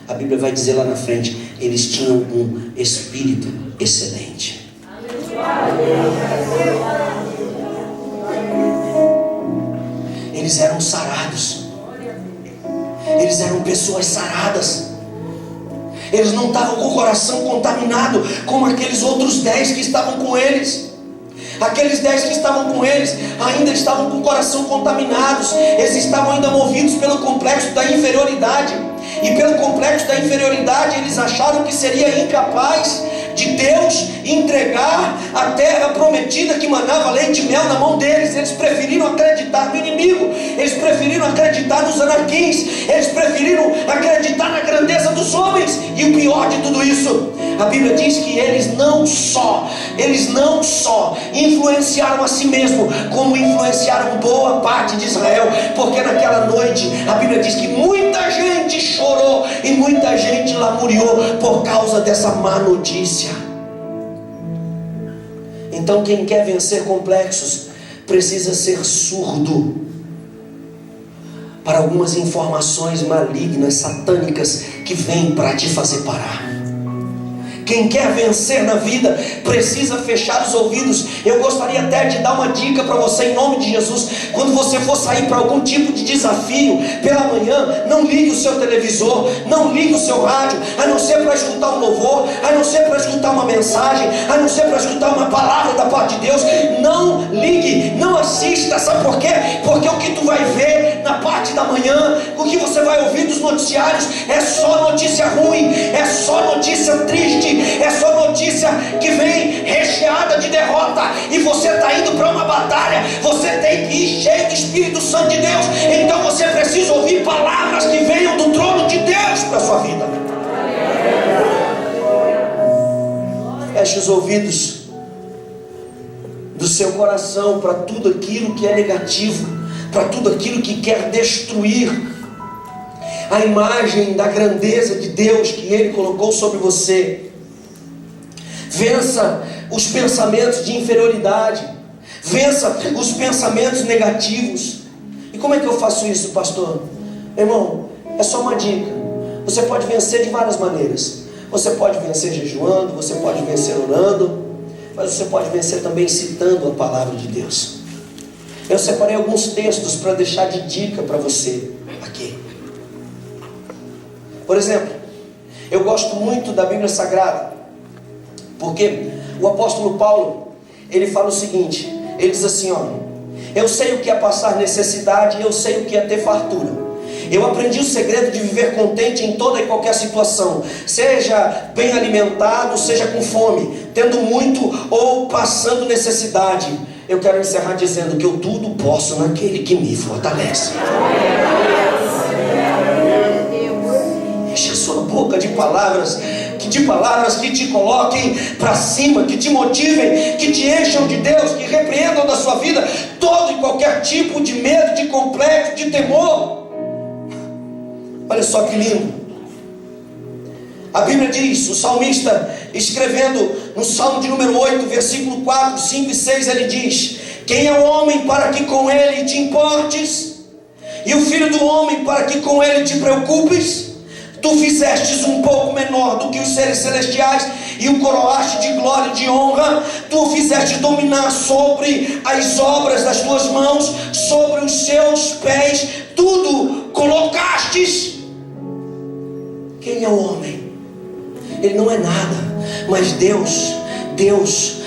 A Bíblia vai dizer lá na frente: eles tinham um espírito excelente. Eles eram sarados. Eles eram pessoas saradas. Eles não estavam com o coração contaminado como aqueles outros 10 que estavam com eles. Aqueles 10 que estavam com eles ainda estavam com o coração contaminados. Eles estavam ainda movidos pelo complexo da inferioridade. E pelo complexo da inferioridade eles acharam que seria incapaz de Deus entregar a terra prometida que manava leite e mel na mão deles. Eles preferiram acreditar no inimigo, eles preferiram acreditar nos anaquins, eles preferiram acreditar na grandeza dos homens. E o pior de tudo isso, a Bíblia diz que eles não só influenciaram a si mesmo, como influenciaram boa parte de Israel. Porque naquela noite a Bíblia diz que muita gente chorou e muita gente lamuriou por causa dessa má notícia. Então quem quer vencer complexos precisa ser surdo para algumas informações malignas, satânicas, que vêm para te fazer parar. Quem quer vencer na vida precisa fechar os ouvidos. Eu gostaria até de dar uma dica para você em nome de Jesus. Quando você for sair para algum tipo de desafio pela manhã, não ligue o seu televisor, não ligue o seu rádio, a não ser para escutar um louvor, a não ser para escutar uma mensagem, a não ser para escutar uma palavra da parte de Deus. Não ligue, não assista. Sabe por quê? Porque o que tu vai ver na parte da manhã, o que você vai ouvir dos noticiários, é só notícia ruim, é só notícia triste, é só notícia que vem recheada de derrota. E você está indo para uma batalha, você tem que ir cheio do Espírito Santo de Deus. Então você precisa ouvir palavras que venham do trono de Deus para a sua vida. Feche os ouvidos do seu coração para tudo aquilo que é negativo, para tudo aquilo que quer destruir a imagem da grandeza de Deus que Ele colocou sobre você. Vença os pensamentos de inferioridade, vença os pensamentos negativos. E como é que eu faço isso, pastor? Irmão, é só uma dica. Você pode vencer de várias maneiras. Você pode vencer jejuando, você pode vencer orando, mas você pode vencer também citando a palavra de Deus. Eu separei alguns textos para deixar de dica para você aqui. Por exemplo, eu gosto muito da Bíblia Sagrada, porque o apóstolo Paulo, ele fala o seguinte, ele diz assim, ó: eu sei o que é passar necessidade, eu sei o que é ter fartura. Eu aprendi o segredo de viver contente em toda e qualquer situação, seja bem alimentado, seja com fome, tendo muito ou passando necessidade. Eu quero encerrar dizendo que eu tudo posso naquele que me fortalece. Enche a sua boca de palavras de palavras que te coloquem para cima, que te motivem, que te encham de Deus, que repreendam da sua vida todo e qualquer tipo de medo, de complexo, de temor. Olha só que lindo. A Bíblia diz, o salmista escrevendo no Salmo de número 8, versículo 4, 5 e 6, ele diz: quem é o homem para que com ele te importes? E o filho do homem para que com ele te preocupes? Tu fizestes um pouco menor do que os seres celestiais e o coroaste de glória e de honra. Tu o fizeste dominar sobre as obras das tuas mãos, sobre os seus pés tudo colocastes. Quem é o homem? Ele não é nada, mas Deus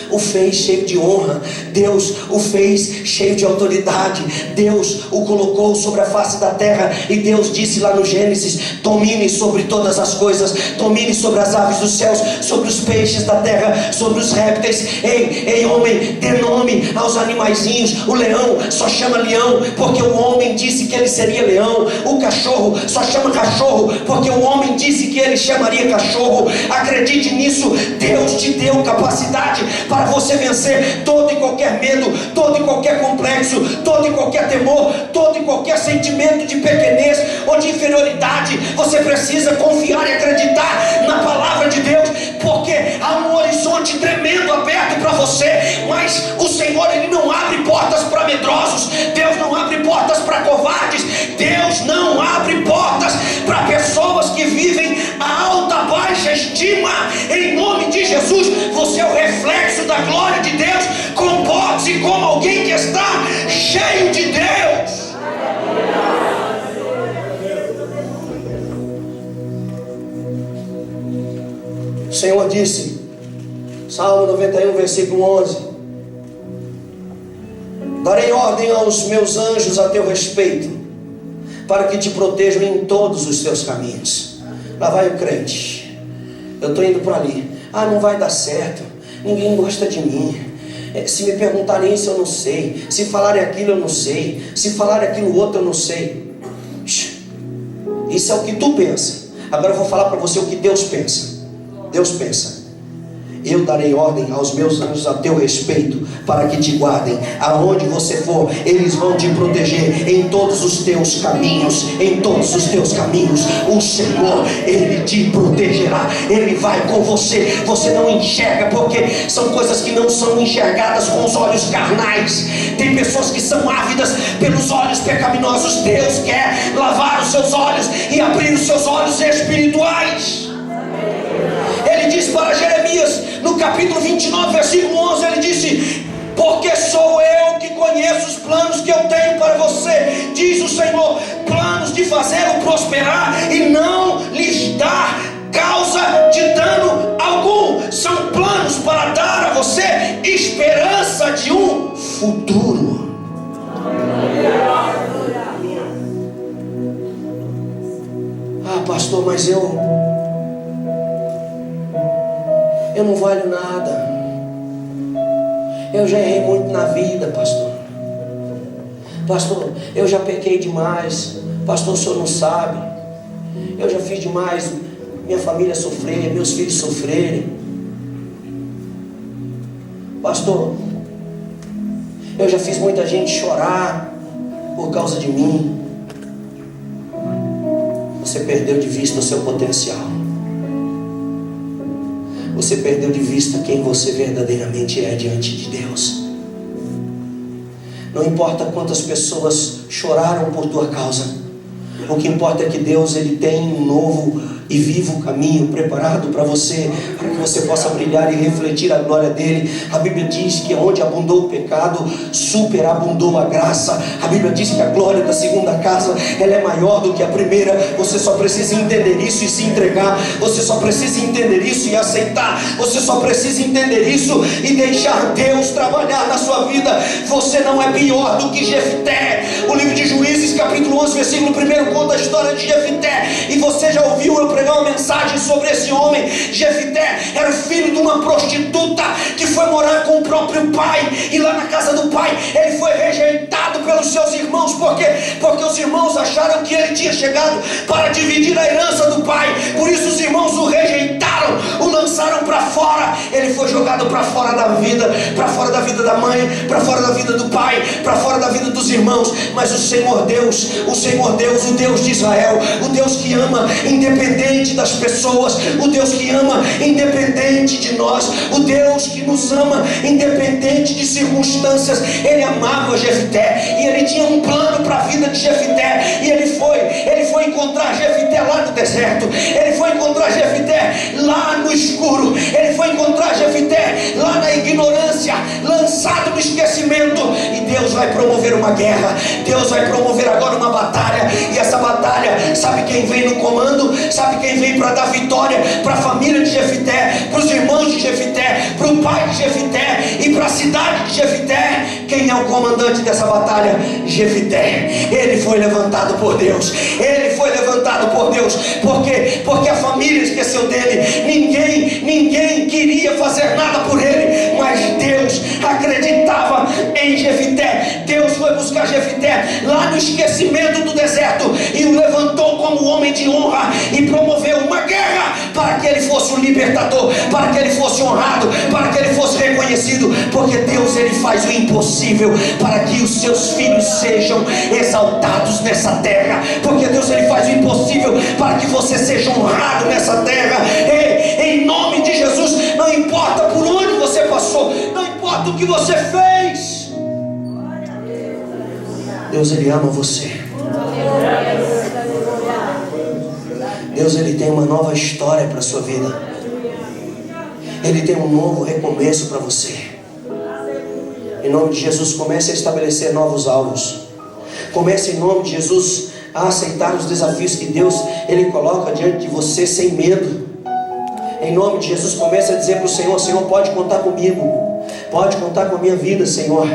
o fez cheio de honra, Deus o fez cheio de autoridade, Deus o colocou sobre a face da terra, e Deus disse lá no Gênesis: domine sobre todas as coisas, domine sobre as aves dos céus, sobre os peixes da terra, sobre os répteis. Ei homem, dê nome aos animaizinhos. O leão só chama leão porque o homem disse que ele seria leão. O cachorro só chama cachorro porque o homem disse que ele chamaria cachorro. Acredite nisso, Deus te deu capacidade para você vencer todo e qualquer medo, todo e qualquer complexo, todo e qualquer temor, todo e qualquer sentimento de pequenez ou de inferioridade. Você precisa confiar e acreditar na palavra de Deus, porque há um horizonte tremendo aberto para você, mas o Senhor, Ele não abre portas para medrosos, Deus não abre portas para covardes, Deus não abre portas para pessoas que vivem a alta, baixa estima. Em nome de Jesus, você é o reflexo da glória de Deus. Comporte-se como alguém que está cheio de Deus. O Senhor disse, Salmo 91, versículo 11: darei ordem aos meus anjos a teu respeito, para que te protejam em todos os teus caminhos. Lá vai o crente: eu estou indo por ali, não vai dar certo, ninguém gosta de mim, se me perguntarem isso eu não sei, se falarem aquilo eu não sei, se falarem aquilo outro eu não sei. Isso é o que tu pensa. Agora eu vou falar para você o que Deus pensa. Deus pensa: eu darei ordem aos meus anjos a teu respeito, para que te guardem aonde você for. Eles vão te proteger em todos os teus caminhos. Em todos os teus caminhos o Senhor, Ele te protegerá. Ele vai com você. Você não enxerga, porque são coisas que não são enxergadas com os olhos carnais. Tem pessoas que são ávidas pelos olhos pecaminosos. Deus quer lavar os seus olhos e abrir os seus olhos espirituais. Ele diz para Jeremias, no capítulo 29, versículo 11, ele disse: porque sou eu que conheço os planos que eu tenho para você, diz o Senhor, planos de fazê-lo prosperar e não lhes dar causa de dano algum. São planos para dar a você esperança de um futuro. Pastor, mas eu não valho nada. Eu já errei muito na vida, pastor. Pastor, eu já pequei demais. Pastor, o senhor não sabe. Eu já fiz demais minha família sofrer, meus filhos sofrerem. Pastor, eu já fiz muita gente chorar por causa de mim. Você perdeu de vista o seu potencial. Você perdeu de vista quem você verdadeiramente é diante de Deus. Não importa quantas pessoas choraram por tua causa, o que importa é que Deus, Ele tem um novo e vivo caminho preparado para você, para que você possa brilhar e refletir a glória dele. A Bíblia diz que onde abundou o pecado, superabundou a graça. A Bíblia diz que a glória da segunda casa, ela é maior do que a primeira. Você só precisa entender isso e se entregar. Você só precisa entender isso e aceitar. Você só precisa entender isso e deixar Deus trabalhar na sua vida. Você não é pior do que Jefté. O livro de Juízes, capítulo 11, versículo 1, conta a história de Jefté. E você já ouviu eu pregar uma mensagem sobre esse homem. Jefté era o filho de uma prostituta que foi morar com o próprio pai, e lá na casa do pai ele foi rejeitado pelos seus irmãos. Por quê? Porque os irmãos acharam que ele tinha chegado para dividir a herança do pai. Por isso os irmãos o rejeitaram. o lançaram para fora. Ele foi jogado para fora da vida da mãe, para fora da vida do pai, para fora da vida dos irmãos. Mas o Senhor Deus, o Deus de Israel, o Deus que ama independente das pessoas, o Deus que ama independente de nós, o Deus que nos ama independente de circunstâncias. Ele amava Jefité e ele tinha um plano para a vida de Jefité. E ele foi encontrar Jefité lá no deserto, ele foi encontrar Jefité lá no escuro, ele foi encontrar Jefité lá na ignorância, lançado no esquecimento. E Deus vai promover uma guerra, Deus vai promover agora uma batalha. E essa batalha, sabe quem vem no comando? Sabe quem vem para dar vitória para a família de Jefité, para os irmãos de Jefité, para o pai de Jefité e para a cidade de Jefité? Quem é o comandante dessa batalha? Jefité. Ele foi levantado por Deus, ele foi levantado por Deus. Porque a família esqueceu dele. Ninguém queria fazer nada por ele, mas Deus acreditava em Jefité. Deus foi buscar Jefité lá no esquecimento do deserto e o levantou como homem de honra e promoveu uma guerra para que ele fosse um libertador, para que ele fosse honrado, para que ele fosse reconhecido. Porque Deus, ele faz o impossível para que os seus filhos sejam exaltados nessa terra. Porque Deus, ele faz o impossível para que você seja honrado nessa terra. Ei, em nome de Jesus, não importa por onde você passou, não importa o que você fez, Deus, ele ama você. Deus, ele tem uma nova história para a sua vida. Ele tem um novo recomeço para você. Em nome de Jesus, comece a estabelecer novos alvos. Comece, em nome de Jesus, a aceitar os desafios que Deus, ele coloca diante de você sem medo. Em nome de Jesus, comece a dizer para o Senhor: Senhor, pode contar comigo, pode contar com a minha vida, Senhor,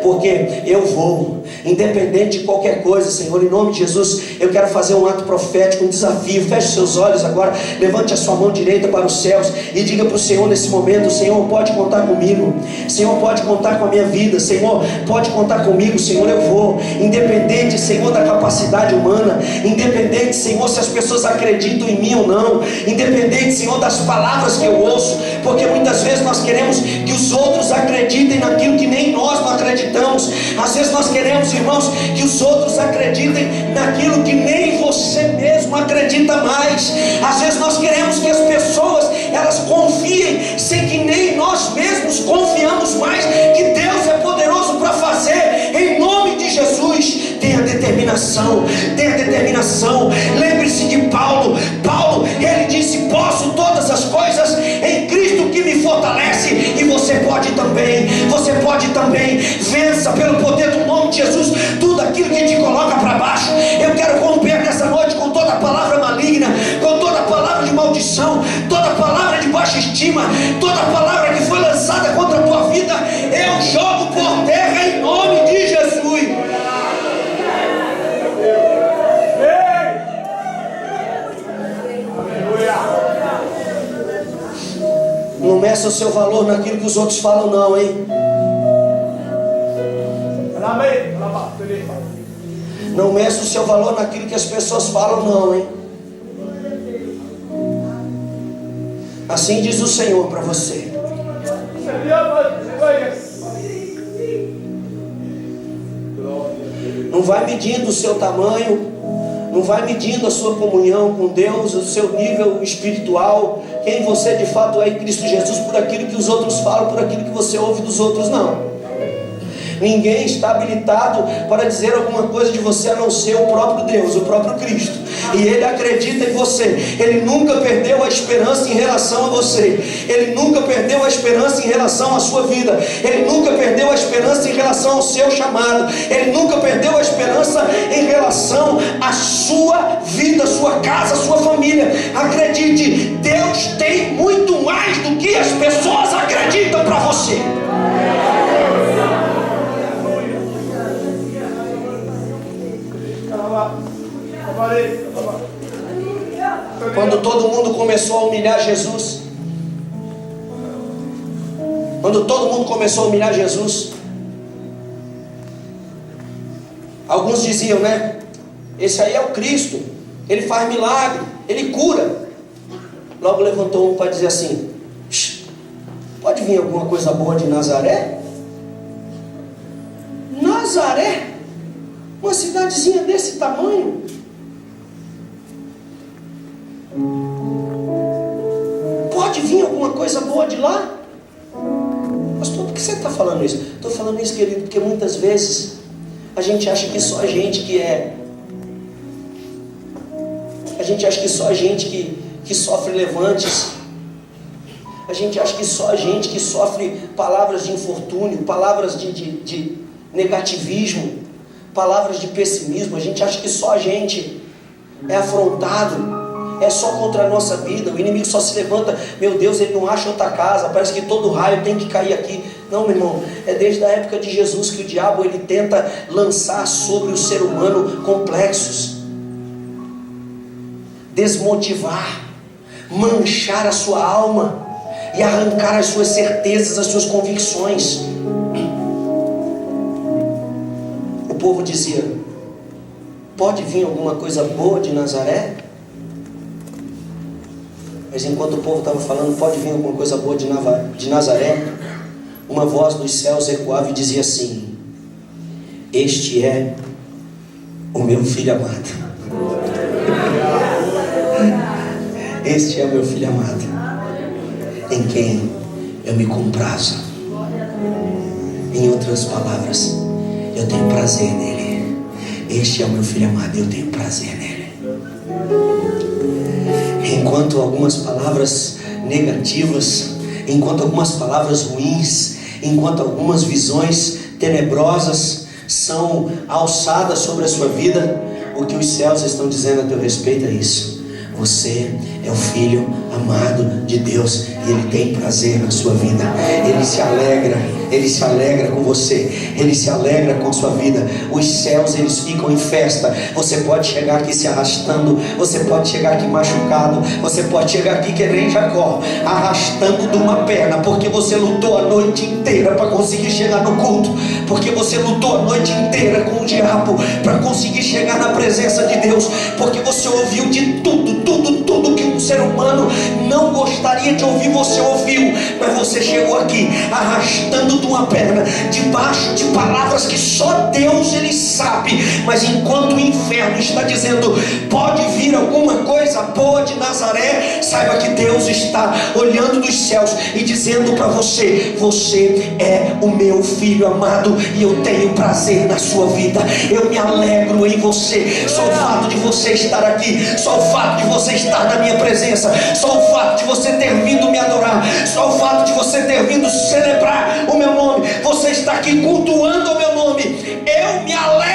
porque eu vou, independente de qualquer coisa, Senhor. Em nome de Jesus, eu quero fazer um ato profético, um desafio. Feche seus olhos agora, levante a sua mão direita para os céus e diga para o Senhor nesse momento: Senhor, pode contar comigo, Senhor, pode contar com a minha vida, Senhor, pode contar comigo, Senhor, eu vou, independente, Senhor, da capacidade humana, independente, Senhor, se as pessoas acreditam em mim ou não, independente, Senhor, das palavras que eu ouço, porque muitas vezes nós queremos que os outros acreditem naquilo que nem nós não acreditamos. Às vezes nós queremos, irmãos, que os outros acreditem naquilo que nem você mesmo acredita mais. Às vezes nós queremos que as pessoas, elas confiem sem que nem nós mesmos confiamos mais que Deus é poderoso para fazer. Em nome de Jesus, tenha determinação, tenha determinação. Lembre-se de Paulo, ele disse: posso todas as coisas em Cristo que me fortalece. E você pode também, vença pelo poder do nome de Jesus tudo aquilo que te coloca para baixo. Eu quero romper nessa noite com toda palavra maligna, com toda palavra de maldição, toda palavra de baixa estima, toda palavra que foi lançada contra a tua vida, eu jogo por terra em nome de Jesus. Não meça o seu valor naquilo que os outros falam, não, hein? Não meça o seu valor naquilo que as pessoas falam, não, hein? Assim diz o Senhor para você. Não vai medindo o seu tamanho, não vai medindo a sua comunhão com Deus, o seu nível espiritual, quem você de fato é em Cristo Jesus, por aquilo que os outros falam, por aquilo que você ouve dos outros, não. Ninguém está habilitado para dizer alguma coisa de você a não ser o próprio Deus, o próprio Cristo. E Ele acredita em você. Ele nunca perdeu a esperança em relação a você. Ele nunca perdeu a esperança em relação à sua vida. Ele nunca perdeu a esperança em relação ao seu chamado. Ele nunca perdeu a esperança em relação à sua vida, sua casa, sua família. Acredite, Deus tem muito mais do que as pessoas acreditam para você. Quando todo mundo começou a humilhar Jesus, alguns diziam, né? Esse aí é o Cristo, ele faz milagre, ele cura. Logo levantou um para dizer assim: pode vir alguma coisa boa de Nazaré? Nazaré? Uma cidadezinha desse tamanho? Pode vir alguma coisa boa de lá? Pastor, por que você está falando isso? Estou falando isso, querido, porque muitas vezes a gente acha que só a gente que é... A gente acha que só a gente que sofre levantes. A gente acha que só a gente que sofre palavras de infortúnio, palavras de negativismo, palavras de pessimismo. A gente acha que só a gente é afrontado. É só contra a nossa vida. O inimigo só se levanta. Meu Deus, ele não acha outra casa. Parece que todo raio tem que cair aqui. Não, meu irmão. É desde a época de Jesus que o diabo ele tenta lançar sobre o ser humano complexos, desmotivar, manchar a sua alma e arrancar as suas certezas, as suas convicções. O povo dizia: pode vir alguma coisa boa de Nazaré? Mas enquanto o povo estava falando, pode vir alguma coisa boa de Nazaré, uma voz dos céus ecoava e dizia assim: este é o meu filho amado. Este é o meu filho amado, em quem eu me comprazo. Em outras palavras, eu tenho prazer nele. Este é o meu filho amado, eu tenho prazer nele. Enquanto algumas palavras negativas, enquanto algumas palavras ruins, enquanto algumas visões tenebrosas são alçadas sobre a sua vida, o que os céus estão dizendo a teu respeito é isso: você é o filho amado de Deus e Ele tem prazer na sua vida. Ele se alegra com você, Ele se alegra com a sua vida. Os céus, eles ficam em festa. Você pode chegar aqui se arrastando, você pode chegar aqui machucado, você pode chegar aqui que nem Jacó, arrastando de uma perna, porque você lutou a noite inteira para conseguir chegar no culto, porque você lutou a noite inteira com o diabo para conseguir chegar na presença de Deus, porque você ouviu de tudo que um ser humano não gostaria de ouvir, você ouviu, mas você chegou aqui arrastando de uma perna, debaixo de palavras que só Deus ele sabe. Mas enquanto o inferno está dizendo: pode vir alguma coisa boa de Nazaré, saiba que Deus está olhando dos céus e dizendo para você: você é o meu filho amado e eu tenho prazer na sua vida. Eu me alegro em você. Só o fato de você estar aqui, só o fato de você estar na minha presença, só o fato de você ter vindo me adorar, só o fato de você ter vindo celebrar o meu nome, você está aqui cultuando o meu nome, eu me alegro